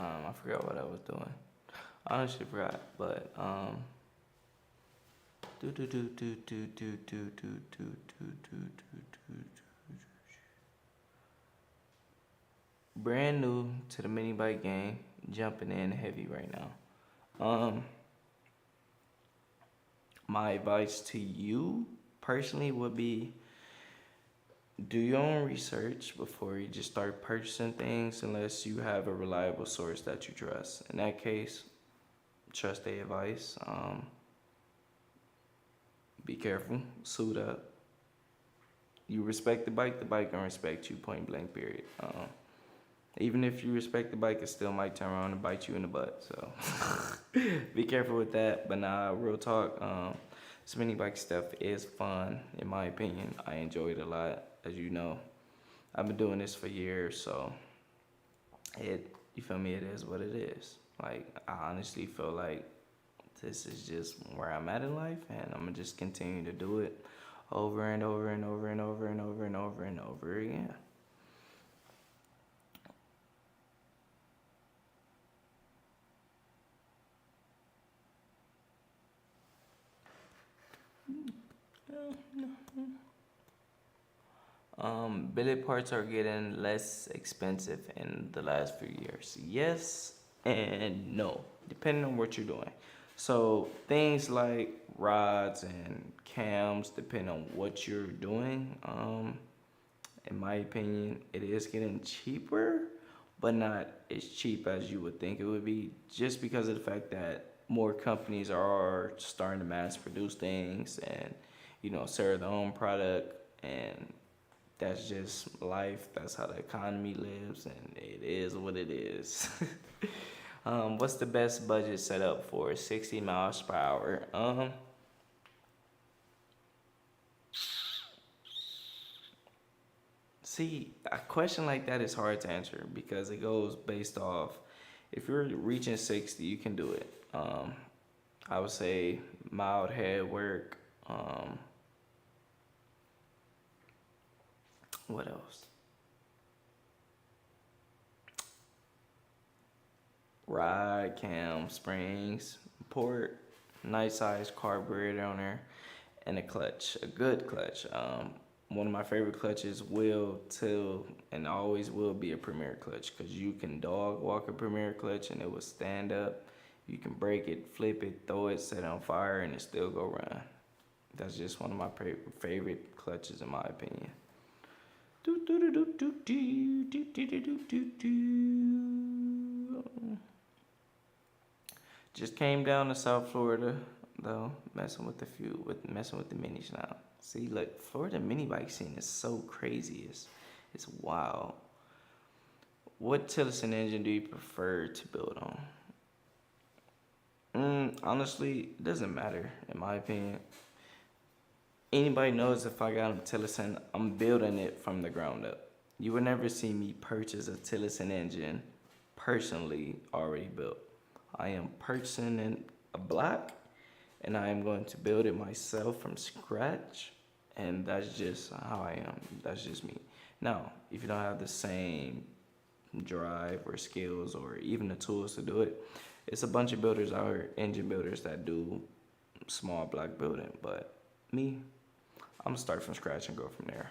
[SPEAKER 1] I forgot what I was doing. I honestly forgot, but brand new to the mini bike game, jumping in heavy right now. My advice to you personally would be, do your own research before you just start purchasing things unless you have a reliable source that you trust. In that case, trust their advice. Be careful, suit up. You respect the bike gonna respect you, point blank, period. Even if you respect the bike, it still might turn around and bite you in the butt. So be careful with that. But nah, real talk, this mini bike stuff is fun, in my opinion. I enjoy it a lot, as you know. I've been doing this for years, so you feel me, it is what it is. Like, I honestly feel like this is just where I'm at in life, and I'm gonna just continue to do it over and over and over and over and over and over and over again. Billet parts are getting less expensive in the last few years. Yes and no, depending on what you're doing. So things like rods and cams, depending on what you're doing. In my opinion, it is getting cheaper, but not as cheap as you would think it would be, just because of the fact that more companies are starting to mass produce things and serve their own product, and that's just life. That's how the economy lives, and it is what it is. What's the best budget set up for 60 miles per hour? See, a question like that is hard to answer because it goes based off, if you're reaching 60, you can do it. I would say mild head work. What else? Ride, cam, springs, port, nice size carburetor on there, and a clutch, a good clutch. One of my favorite clutches will till and always will be a Premier clutch, because you can dog walk a Premier clutch and it will stand up. You can break it, flip it, throw it, set it on fire, and it still go run. That's just one of my favorite clutches in my opinion. Just came down to South Florida though, messing with the minis now. See, look, Florida mini bike scene is so crazy. It's wild. What Tillerson engine do you prefer to build on? Honestly, it doesn't matter in my opinion. Anybody knows if I got a Tillerson, I'm building it from the ground up. You would never see me purchase a Tillerson engine personally already built. I am purchasing a block, and I am going to build it myself from scratch, and that's just how I am. That's just me. Now, if you don't have the same drive or skills or even the tools to do it, it's a bunch of builders out here, engine builders, that do small block building. But me, I'm gonna start from scratch and go from there.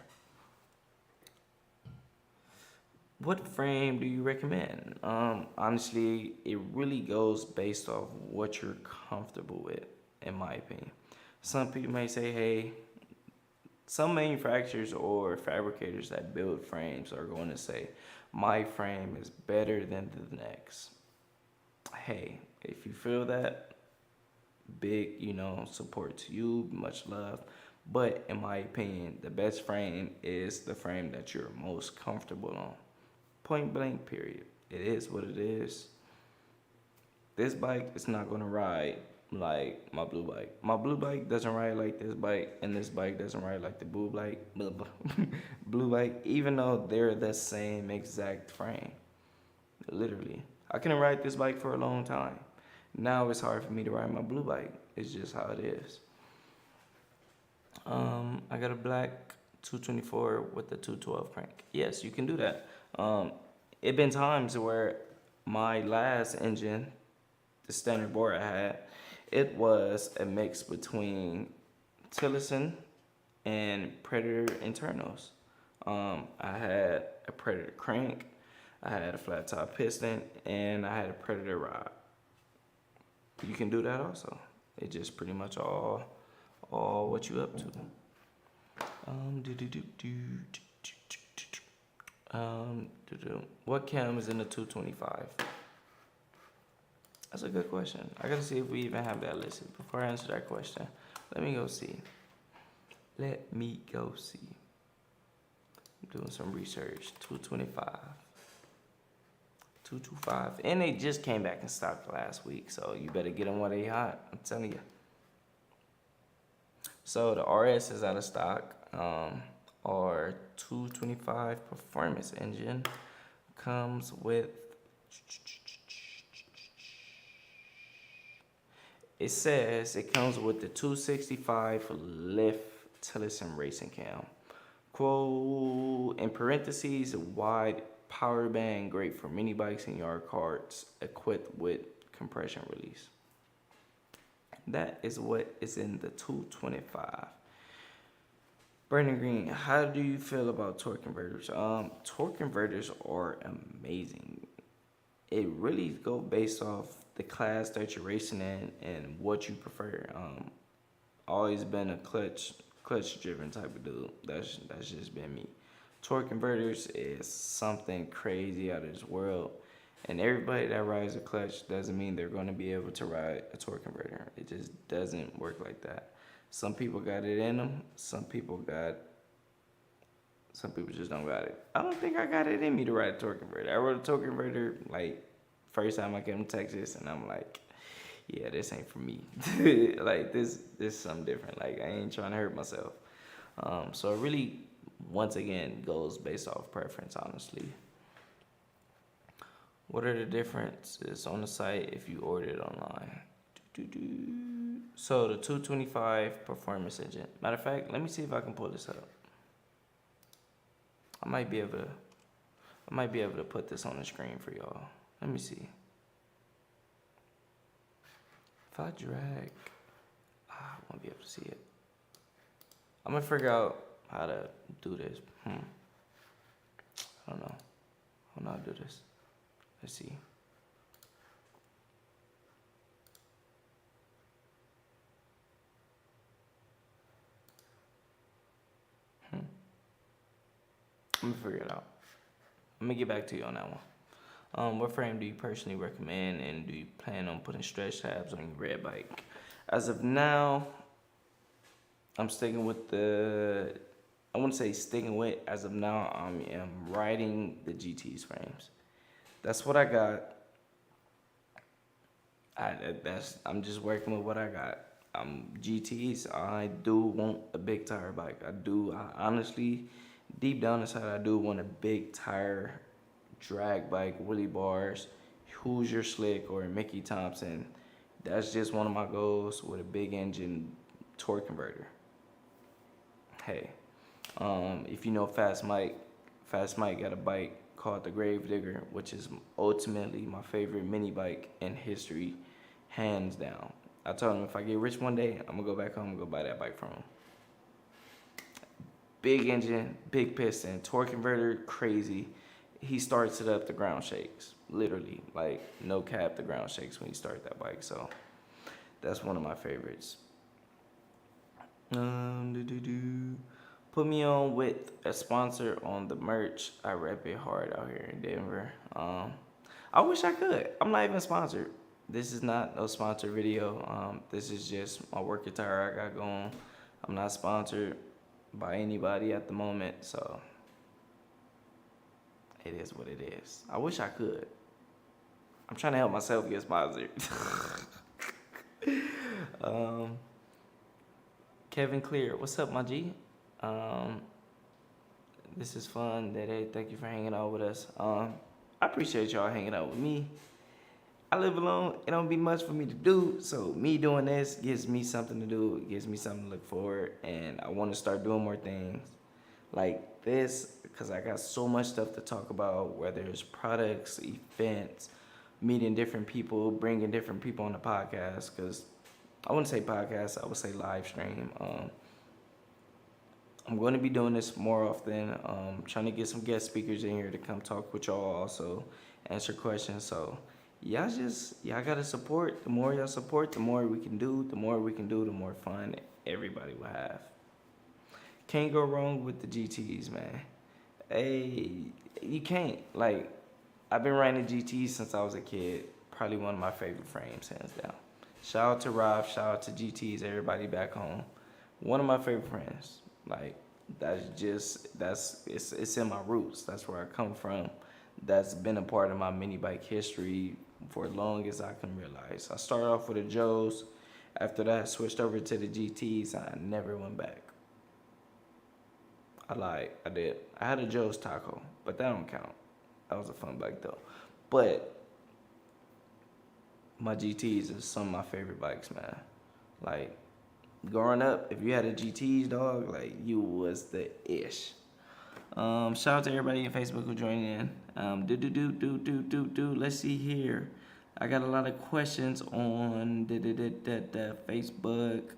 [SPEAKER 1] What frame do you recommend? Honestly, it really goes based off what you're comfortable with, in my opinion. Some people may say, hey, some manufacturers or fabricators that build frames are going to say, my frame is better than the next. Hey, if you feel that, big, support to you, much love. But in my opinion, the best frame is the frame that you're most comfortable on. Point blank, period. It is what it is. This bike is not gonna ride like my blue bike. My blue bike doesn't ride like this bike, and this bike doesn't ride like the blue bike. Blue bike, even though they're the same exact frame. Literally, I couldn't ride this bike for a long time. Now it's hard for me to ride my blue bike. It's just how it is. I got a black 224 with the 212 crank. Yes, you can do that. It been times where my last engine, the standard bore I had, it was a mix between Tillerson and Predator internals. I had a Predator crank, I had a flat top piston, and I had a Predator rod. You can do that also. It just pretty much all what you up to. What cam is in the 225? That's a good question. I gotta see if we even have that listed. Before I answer that question, let me go see. doing some research. 225. 225. And they just came back in stock last week, so you better get them while they hot. I'm telling you. So the RS is out of stock. Our 225 performance engine comes with, it says it comes with the 265 lift Tillerson racing cam. Quote, in parentheses, wide power band, great for mini bikes and yard carts, equipped with compression release. That is what is in the 225. Brandon Green, how do you feel about torque converters? Torque converters are amazing. It really go based off the class that you're racing in and what you prefer. Always been a clutch driven type of dude. That's just been me. Torque converters is something crazy out of this world. And everybody that rides a clutch doesn't mean they're going to be able to ride a torque converter. It just doesn't work like that. Some people got it in them. Some people just don't got it. I don't think I got it in me to ride a torque converter. I rode a torque converter like first time I came to Texas, and I'm like, yeah, this ain't for me. Like this is something different. Like I ain't trying to hurt myself. So it really, once again, goes based off preference, honestly. What are the differences on the site if you order it online? So the 225 performance engine. Matter of fact, let me see if I can pull this up. I might be able to put this on the screen for y'all. Let me see. If I drag, I won't be able to see it. I'm gonna figure out how to do this. I don't know. How do I do this? Let's see. I'm gonna figure it out. I'm gonna get back to you on that one. What frame do you personally recommend, and do you plan on putting stretch tabs on your red bike? As of now, I'm sticking with I wouldn't say sticking with. As of now, I am riding the GT's frames. That's what I got. I'm just working with what I got. GTs. I do want a big tire bike. I honestly, deep down inside, I do want a big tire drag bike, wheelie bars, Hoosier Slick or Mickey Thompson. That's just one of my goals with a big engine torque converter. Hey, if you know Fast Mike got a bike called the Grave Digger, which is ultimately my favorite mini bike in history, hands down. I told him if I get rich one day, I'm gonna go back home and go buy that bike from him. Big engine, big piston, torque converter, crazy. He starts it up, the ground shakes. Literally, like no cap, the ground shakes when you start that bike. So that's one of my favorites. Put me on with a sponsor on the merch. I rep it hard out here in Denver. I wish I could. I'm not even sponsored. This is not no sponsored video. This is just my work attire I got going. I'm not sponsored by anybody at the moment, so it is what it is. I wish I could. I'm trying to help myself get sponsored. Kevin Clear, what's up, my G? This is fun. Dae, thank you for hanging out with us. I appreciate y'all hanging out with me. I live alone. It don't be much for me to do, so me doing this gives me something to do. It gives me something to look forward, and I want to start doing more things like this because I got so much stuff to talk about, whether it's products, events, meeting different people, bringing different people on the podcast, because I wouldn't say podcast, I would say live stream. I'm going to be doing this more often, trying to get some guest speakers in here to come talk with y'all, also answer questions. So y'all gotta support. The more y'all support, the more we can do. The more we can do, the more fun everybody will have. Can't go wrong with the GTs, man. Hey, you can't. Like, I've been riding the GTs since I was a kid. Probably one of my favorite frames, hands down. Shout out to Rob. Shout out to GTs, everybody back home. One of my favorite friends. Like, it's in my roots. That's where I come from. That's been a part of my mini bike history for as long as I can realize. I started off with the Joes. After that, I switched over to the GTs. I never went back. I lied. I did. I had a Joe's Taco, but that don't count. That was a fun bike though. But my GTs is some of my favorite bikes, man. Like growing up, if you had a GTs, dog, like you was the ish. Shout out to everybody in Facebook who joined in. Let's see here. I got a lot of questions on the Facebook.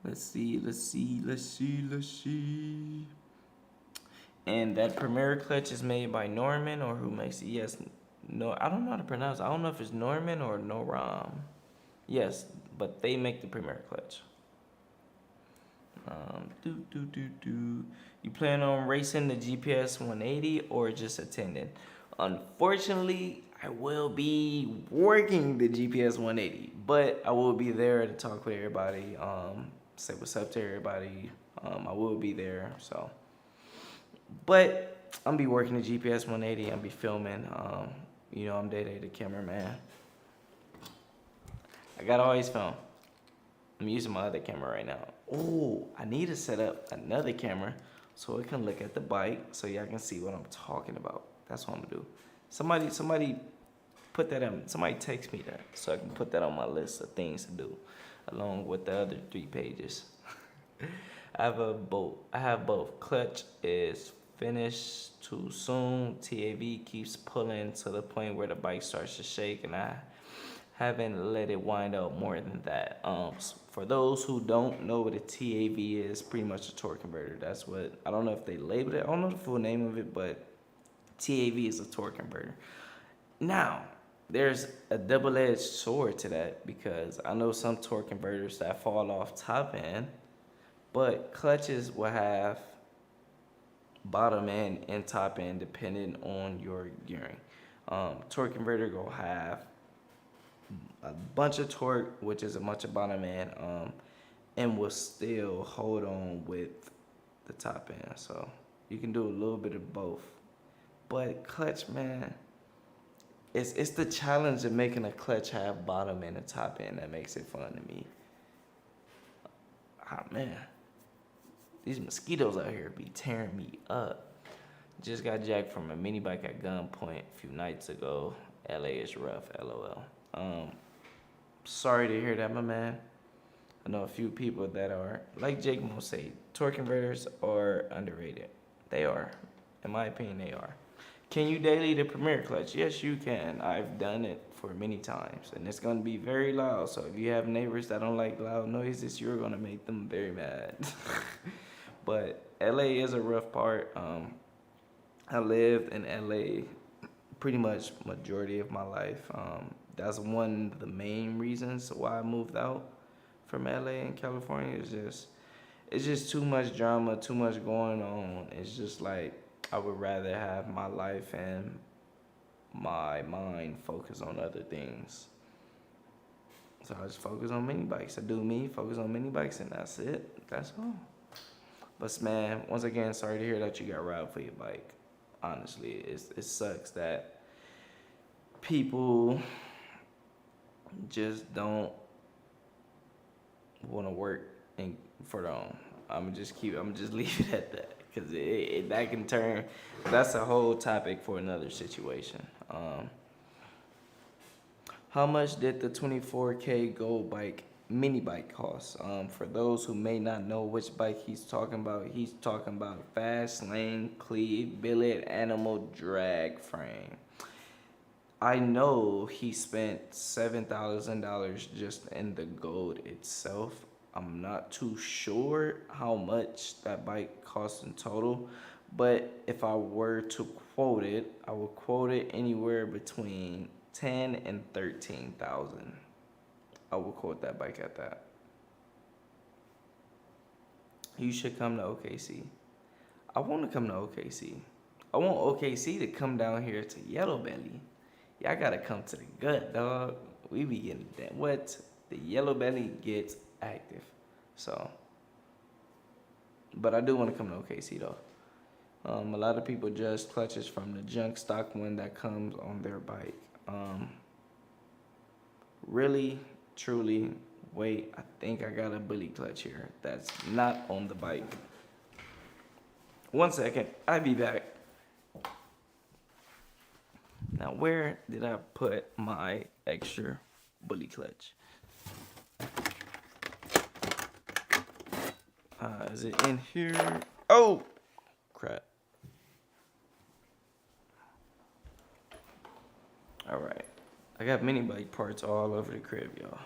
[SPEAKER 1] Let's see. And that Premier clutch is made by Norman, or who makes it? Yes, no, I don't know how to pronounce it. I don't know if it's Norman or Noram. Yes, but they make the Premier clutch. You plan on racing the GPS 180 or just attending? Unfortunately, I will be working the GPS 180, but I will be there to talk with everybody, say what's up to everybody. I will be there, so. But I'm be working the GPS 180. I'm be filming. I'm DaeDae the cameraman. I gotta always film. I'm using my other camera right now. Oh, I need to set up another camera so it can look at the bike so y'all can see what I'm talking about. That's what I'm gonna do. Somebody put that in. Somebody text me that so I can put that on my list of things to do along with the other 3 pages. I have both. Clutch is finished too soon. TAV keeps pulling to the point where the bike starts to shake, and I haven't let it wind up more than that. For those who don't know what a TAV is, pretty much a torque converter. That's what, I don't know if they labeled it. I don't know the full name of it, but TAV is a torque converter. Now, there's a double-edged sword to that because I know some torque converters that fall off top end, but clutches will have bottom end and top end depending on your gearing. Torque converter will have a bunch of torque, which is a bunch of bottom end, and will still hold on with the top end. So you can do a little bit of both. But clutch, man, it's the challenge of making a clutch have bottom end and top end that makes it fun to me. Ah, man, these mosquitoes out here be tearing me up. Just got jacked from a mini bike at gunpoint a few nights ago. LA is rough, LOL. Sorry to hear that, my man. I know a few people that are, like Jake Mo say, torque converters are underrated. They are. In my opinion, they are. Can you daily the Premier clutch? Yes, you can. I've done it for many times, and it's going to be very loud. So if you have neighbors that don't like loud noises, you're going to make them very mad. But LA is a rough part. I lived in LA pretty much majority of my life. That's one of the main reasons why I moved out from LA and California. It's just too much drama, too much going on. It's just like I would rather have my life and my mind focus on other things. So I just focus on mini bikes. I do me, focus on mini bikes, and that's it. That's all. But man, once again, sorry to hear that you got robbed for your bike. Honestly, it sucks that people just don't want to work for their own. I'm just leave it at that because that can turn. That's a whole topic for another situation. How much did the 24K Gold bike mini bike cost? For those who may not know which bike he's talking about fast lane cleave billet animal drag frame. I know he spent $7,000 just in the gold itself. I'm not too sure how much that bike cost in total, but if I were to quote it, I would quote it anywhere between 10 and 13,000. I would quote that bike at that. You should come to OKC. I want to come to OKC. I want OKC to come down here to Yellow Belly. Y'all gotta come to the gut, dog. We be getting that. What? The yellow belly gets active. So, but I do want to come to OKC though. A lot of people judge clutches from the junk stock one that comes on their bike. Really, truly, wait, I think I got a bully clutch here that's not on the bike. 1 second, I'll be back. Now, where did I put my extra bully clutch? Is it in here? Oh, crap. All right. I got mini bike parts all over the crib, y'all.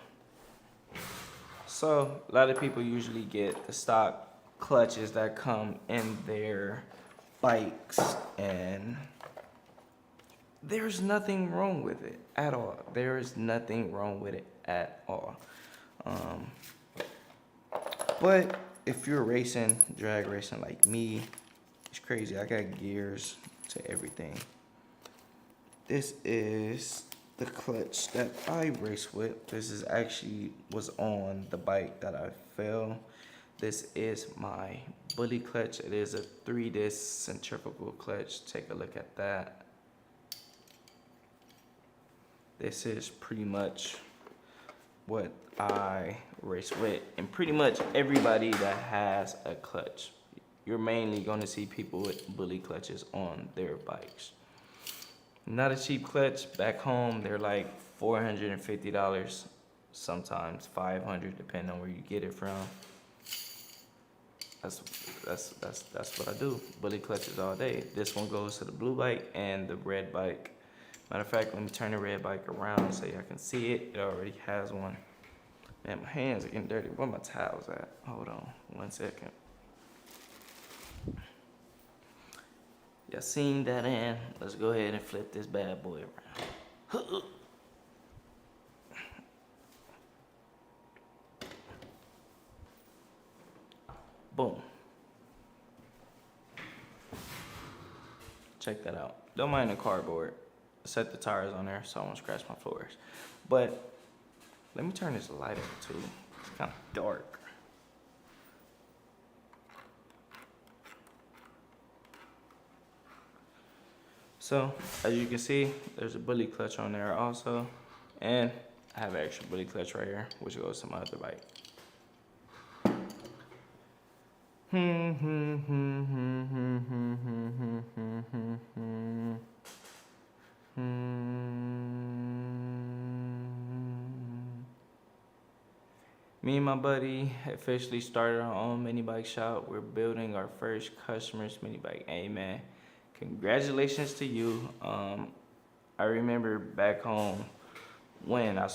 [SPEAKER 1] So, a lot of people usually get the stock clutches that come in their bikes, and there's nothing wrong with it at all. There is nothing wrong with it at all. But if you're racing, drag racing like me, it's crazy. I got gears to everything. This is the clutch that I race with. This is actually was on the bike that I fell. This is my bully clutch. It is a 3-disc centrifugal clutch. Take a look at that. This is pretty much what I race with, and pretty much everybody that has a clutch. You're mainly going to see people with bully clutches on their bikes. Not a cheap clutch. Back home, they're like $450, sometimes $500, depending on where you get it from. That's what I do. Bully clutches all day. This one goes to the blue bike and the red bike. Matter of fact, let me turn the red bike around so y'all can see it. It already has one. Man, my hands are getting dirty. Where my towels at? Hold on 1 second. Y'all seen that in? Let's go ahead and flip this bad boy around. Boom. Check that out. Don't mind the cardboard. Set the tires on there so I won't scratch my floors. But let me turn this light up too. It's kind of dark. So, as you can see, there's a bully clutch on there also. And I have an extra bully clutch right here, which goes to my other bike. Me and my buddy officially started our own mini bike shop. We're building our first customer's mini bike. Amen. Congratulations to you. I remember back home when I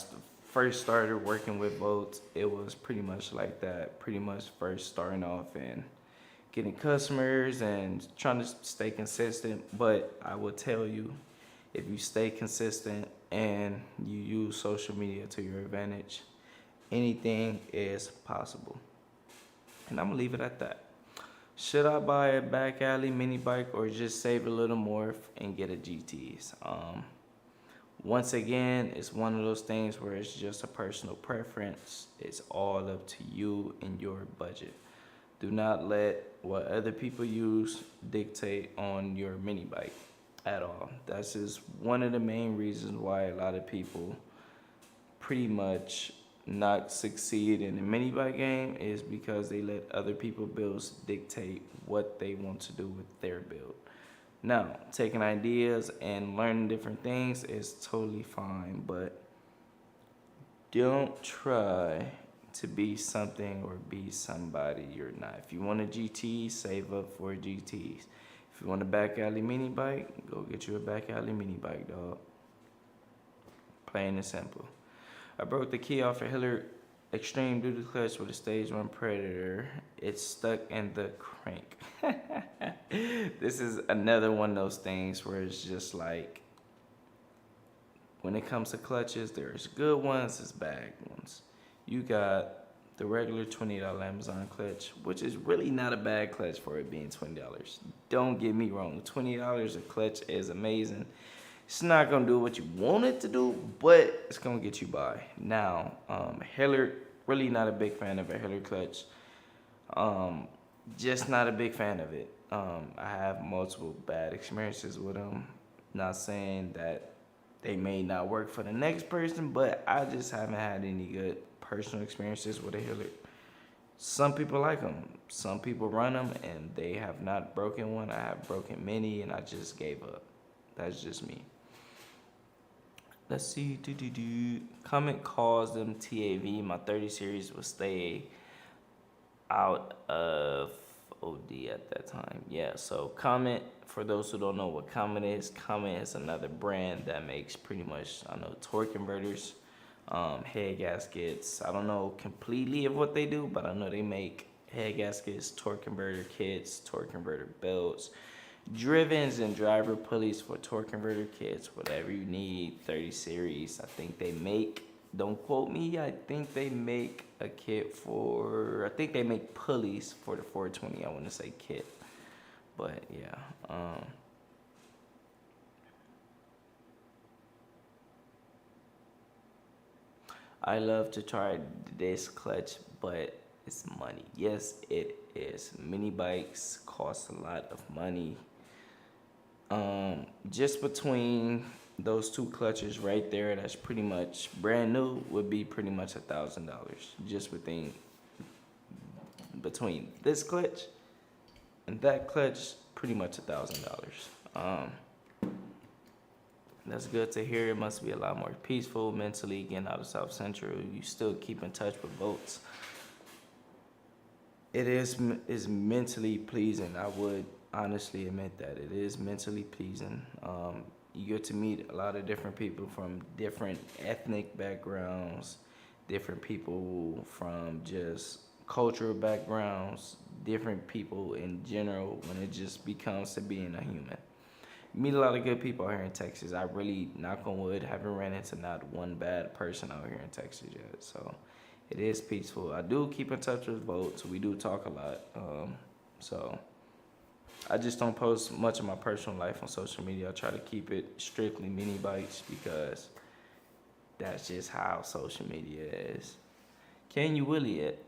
[SPEAKER 1] first started working with boats, it was pretty much like that. Pretty much first starting off and getting customers and trying to stay consistent. But I will tell you, if you stay consistent and you use social media to your advantage, anything is possible. And I'm gonna leave it at that. Should I buy a back alley mini bike or just save a little more and get a GT's? Once again, it's one of those things where it's just a personal preference. It's all up to you and your budget. Do not let what other people use dictate on your mini bike at all. That's just one of the main reasons why a lot of people pretty much not succeed in the mini bike game is because they let other people's builds dictate what they want to do with their build. Now, taking ideas and learning different things is totally fine, but don't try to be something or be somebody you're not. If you want a GT, save up for a GTs. If you want a back alley mini bike, go get you a back alley mini bike, dog. Plain and simple. I broke the key off a Hiller Extreme Duty clutch with a Stage 1 Predator. It's stuck in the crank. This is another one of those things where it's just like, when it comes to clutches, there's good ones, there's bad ones. You got the regular $20 Amazon clutch, which is really not a bad clutch for it being $20. Don't get me wrong, $20 a clutch is amazing. It's not gonna do what you want it to do, but it's gonna get you by. Now, Hiller, really not a big fan of a Hiller clutch. Just not a big fan of it. I have multiple bad experiences with them. Not saying that they may not work for the next person, but I just haven't had any good personal experiences with a Hiller. Some people like them. Some people run them, and they have not broken one. I have broken many, and I just gave up. That's just me. Let's see. Comment calls them TAV. My 30 series will stay out of OD at that time. Yeah, so Comment, for those who don't know what Comment is another brand that makes pretty much, I know, torque converters, head gaskets. I don't know completely of what they do, but I know they make head gaskets, torque converter kits, torque converter belts, drivens and driver pulleys for torque converter kits, whatever you need. 30 series, I think they make, don't quote me, I think they make a kit for, I think they make pulleys for the 420. I want to say kit, but yeah. I love to try this clutch, but it's money. Yes, it is. Mini bikes cost a lot of money. Just between those two clutches right there, that's pretty much brand new, would be pretty much $1,000. Just between this clutch and that clutch, pretty much $1,000. That's good to hear. It must be a lot more peaceful mentally getting out of South Central. You still keep in touch with boats. It is mentally pleasing. I would honestly admit that it is mentally pleasing. You get to meet a lot of different people from different ethnic backgrounds, different people from just cultural backgrounds, different people in general when it just becomes to being a human. Meet a lot of good people out here in Texas. I really, knock on wood, haven't ran into not one bad person out here in Texas yet. So it is peaceful. I do keep in touch with Votes. We do talk a lot. So I just don't post much of my personal life on social media. I try to keep it strictly mini bikes because that's just how social media is. Can you wheelie it?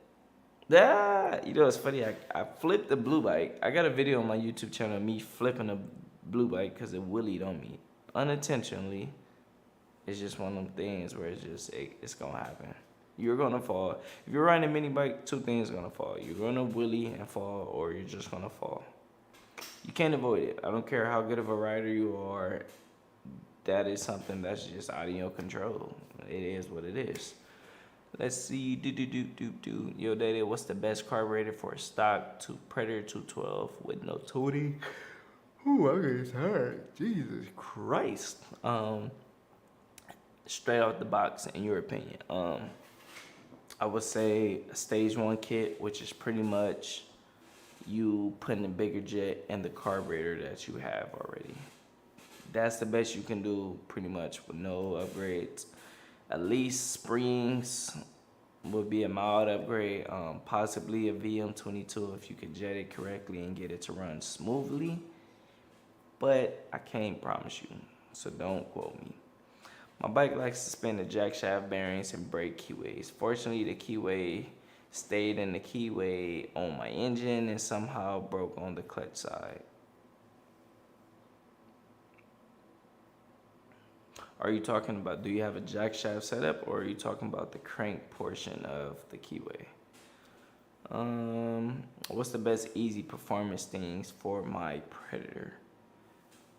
[SPEAKER 1] You know, it's funny. I flipped the blue bike. I got a video on my YouTube channel of me flipping a blue bike because it wheelied on me unintentionally. It's just one of them things where it's gonna happen. You're gonna fall. If you're riding a mini bike, two things are gonna fall. You're gonna wheelie and fall, or you're just gonna fall. You can't avoid it. I don't care how good of a rider you are. That is something that's just out of your control. It is what it is. Let's see. Yo, Daddy, what's the best carburetor for a stock to Predator 212 with no tooting? Ooh, I'm getting tired. Jesus Christ. Straight out the box, in your opinion. I would say a stage 1 kit, which is pretty much you putting a bigger jet in the carburetor that you have already. That's the best you can do pretty much with no upgrades. At least springs would be a mild upgrade, possibly a VM22 if you could jet it correctly and get it to run smoothly. But I can't promise you, so don't quote me. My bike likes to spin the jack shaft bearings and break keyways. Fortunately, the keyway stayed in the keyway on my engine and somehow broke on the clutch side. Are you talking about, do you have a jack shaft setup, or are you talking about the crank portion of the keyway? What's the best easy performance things for my Predator?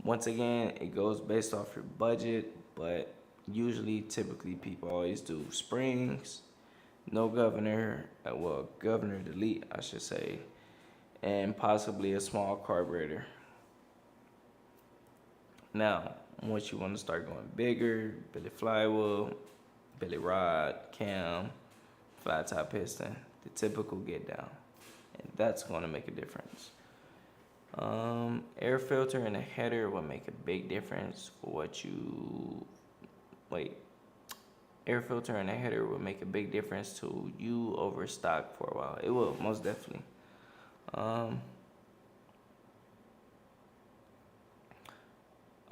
[SPEAKER 1] Once again, it goes based off your budget, but usually, typically, people always do springs, no governor, governor delete, I should say, and possibly a small carburetor. Now, once you want to start going bigger, billet flywheel, billet rod, cam, flat top piston, the typical get down, and that's going to make a difference. Air filter and a header will make a big difference for what you, air filter and a header will make a big difference to you over stock for a while. It will, most definitely.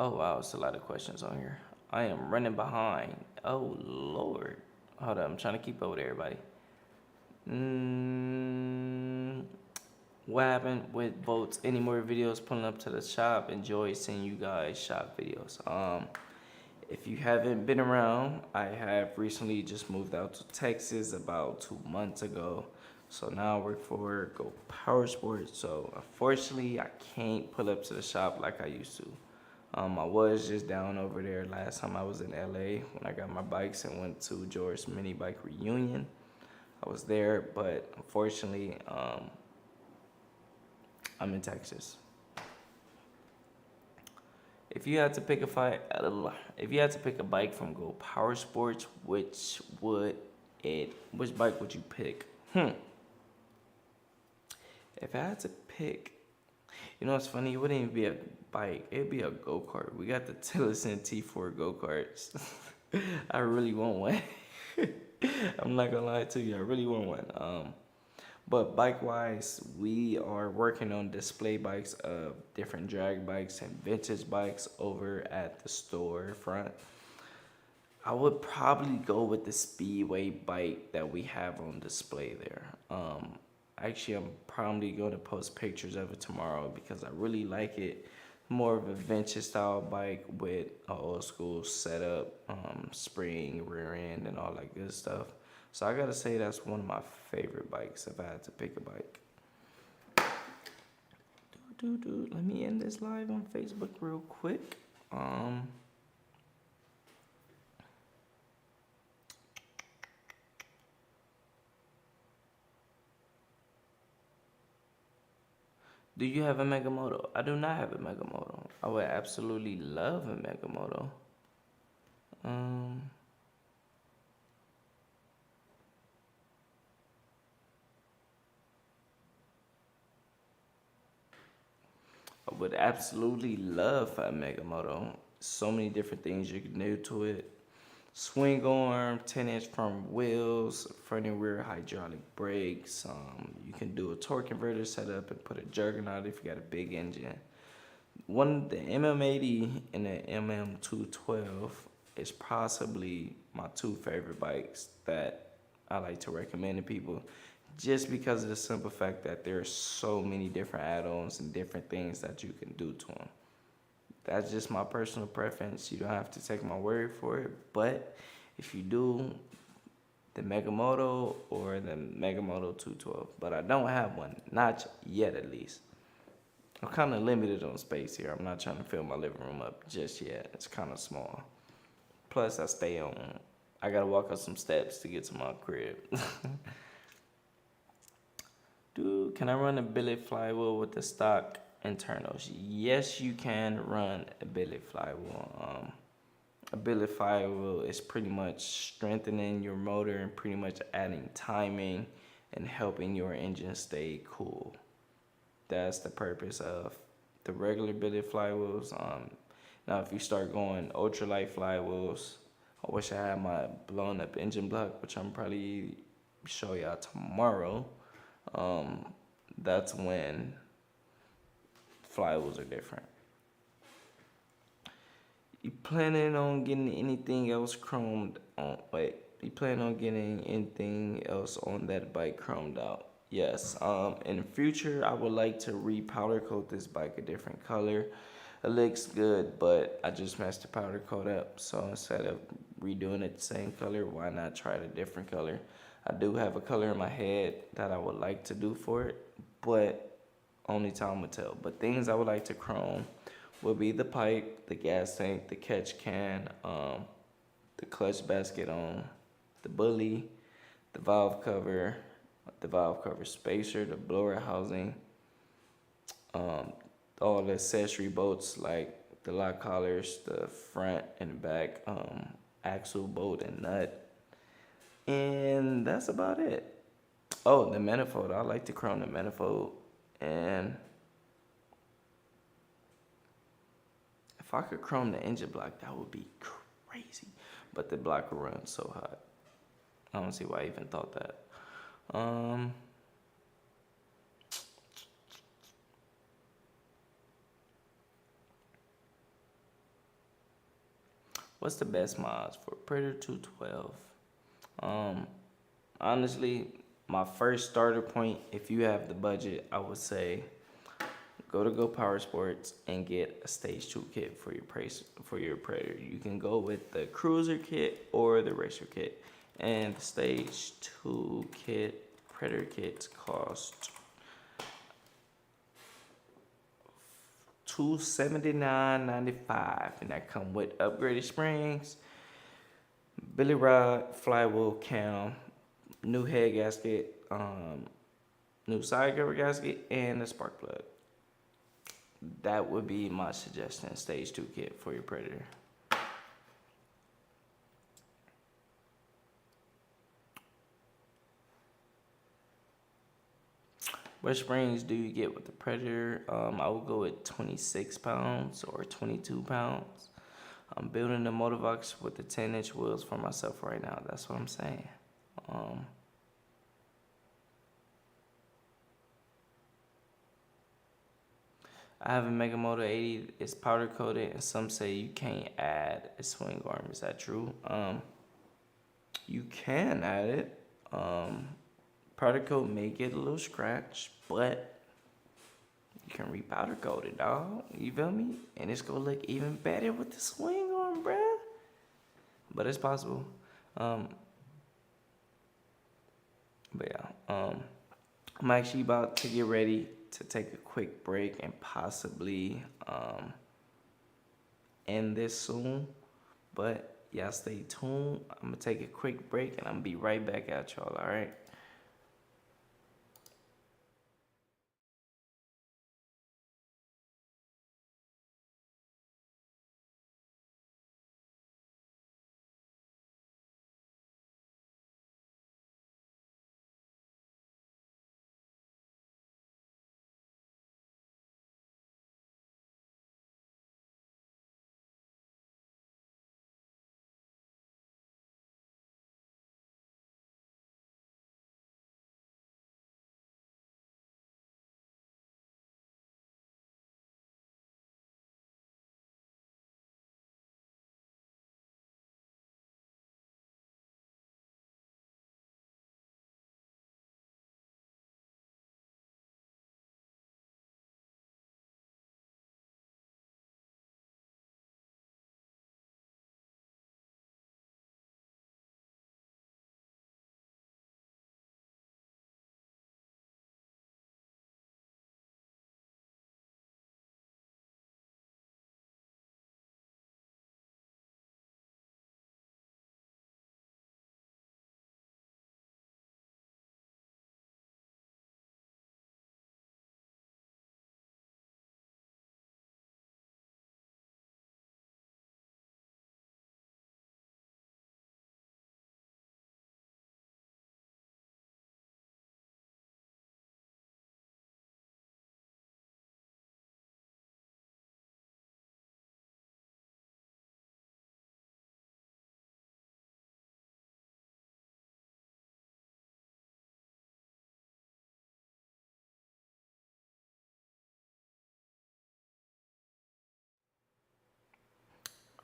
[SPEAKER 1] Oh wow, it's a lot of questions on here. I am running behind. Oh Lord. Hold up, I'm trying to keep up with everybody. Mm, what happened with votes? Any more videos pulling up to the shop? Enjoy seeing you guys shop videos. If you haven't been around, I have recently just moved out to Texas about 2 months ago. So now I work for Go Power Sports. So unfortunately, I can't pull up to the shop like I used to. I was just down over there last time I was in LA when I got my bikes and went to George's mini bike reunion. I was there, but unfortunately, I'm in Texas. If you had to pick a bike from Go Power Sports, which bike would you pick? If I had to pick, it's funny, it wouldn't even be a bike, it'd be a go-kart. We got the Tillotson T4 go-karts. I really want one. I'm not gonna lie to you, I really want one. But bike-wise, we are working on display bikes of different drag bikes and vintage bikes over at the store front. I would probably go with the Speedway bike that we have on display there. Actually, I'm probably going to post pictures of it tomorrow because I really like it. More of a vintage style bike with an old school setup, spring, rear end, and all that good stuff. So I gotta say that's one of my favorite bikes if I had to pick a bike. Let me end this live on Facebook real quick. Do you have a Mega Moto? I do not have a Mega Moto. I would absolutely love a Mega Moto. I would absolutely love a Mega Moto. So many different things you can do to it. Swing arm, 10-inch front wheels, front and rear hydraulic brakes. You can do a torque converter setup and put a juggernaut if you got a big engine. The MM80 and the MM212 is possibly my two favorite bikes that I like to recommend to people, just because of the simple fact that there's so many different add-ons and different things that you can do to them. That's just my personal preference. You don't have to take my word for it, but if you do, the Mega Moto or the Mega Moto 212. But I don't have one, not yet at least. I'm kind of limited on space here. I'm not trying to fill my living room up just yet. It's kind of small. Plus, I gotta walk up some steps to get to my crib. Dude, can I run a billet flywheel with the stock internals? Yes, you can run a billet flywheel. A billet flywheel is pretty much strengthening your motor and pretty much adding timing and helping your engine stay cool. That's the purpose of the regular billet flywheels. Now, if you start going ultralight flywheels, I wish I had my blown up engine block, which I'm probably show y'all tomorrow. That's when flywheels are different. You planning on getting anything else chromed on? You plan on getting anything else on that bike chromed out? Yes. In the future, I would like to repowder coat this bike a different color. It looks good, but I just messed the powder coat up. So instead of redoing it the same color, why not try a different color? I do have a color in my head that I would like to do for it, but only time will tell. But things I would like to chrome will be the pipe, the gas tank, the catch can, the clutch basket on, the bully, the valve cover spacer, the blower housing, all the accessory bolts like the lock collars, the front and back axle bolt and nut. And that's about it. Oh, the manifold. I like to chrome the manifold. And if I could chrome the engine block, that would be crazy. But the block will run so hot. I don't see why I even thought that. What's the best mods for Predator 212? Honestly, my first starter point, if you have the budget, I would say go to Go Power Sports and get a Stage 2 kit for your price for your Predator. You can go with the Cruiser kit or the Racer kit. And the Stage 2 kit, Predator kits cost $279.95, and that come with upgraded springs, billy rod, flywheel cam, new head gasket, new side cover gasket, and a spark plug. That would be my suggestion, Stage 2 kit for your Predator. What springs do you get with the Predator? I would go with 26 pounds or 22 pounds. I'm building the Motovox with the 10-inch wheels for myself right now. That's what I'm saying. I have a Mega Moto 80. It's powder coated, and some say you can't add a swing arm. Is that true? You can add it. Powder coat may get a little scratch, but you can re-powder coat it, dog. You feel me? And it's gonna look even better with the swing arm, bruh. But it's possible. I'm actually about to get ready to take a quick break and possibly end this soon. But y'all stay tuned. I'm gonna take a quick break and I'm gonna be right back at y'all, alright?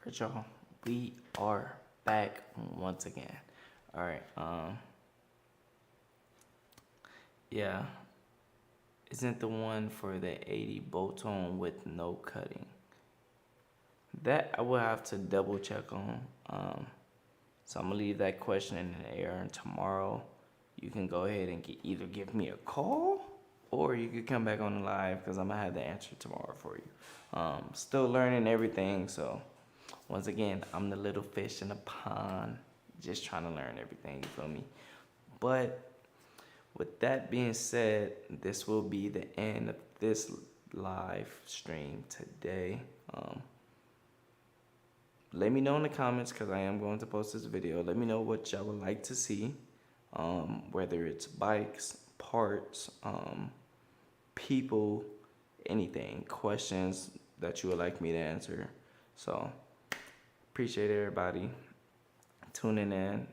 [SPEAKER 1] Alright, y'all. We are back once again. Alright, yeah. Isn't the one for the 80 bolt-on with no cutting? That I will have to double check on. So I'm gonna leave that question in the air, and tomorrow you can go ahead and either give me a call or you could come back on the live because I'm gonna have the answer tomorrow for you. Still learning everything, so once again, I'm the little fish in the pond, just trying to learn everything, you feel me? But with that being said, this will be the end of this live stream today. Let me know in the comments, because I am going to post this video. Let me know what y'all would like to see, whether it's bikes, parts, people, anything, questions that you would like me to answer. So appreciate everybody tuning in.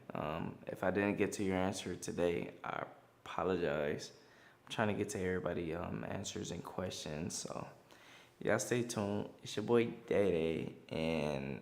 [SPEAKER 1] If I didn't get to your answer today, I apologize. I'm trying to get to everybody answers and questions. So y'all stay tuned. It's your boy DaeDae, and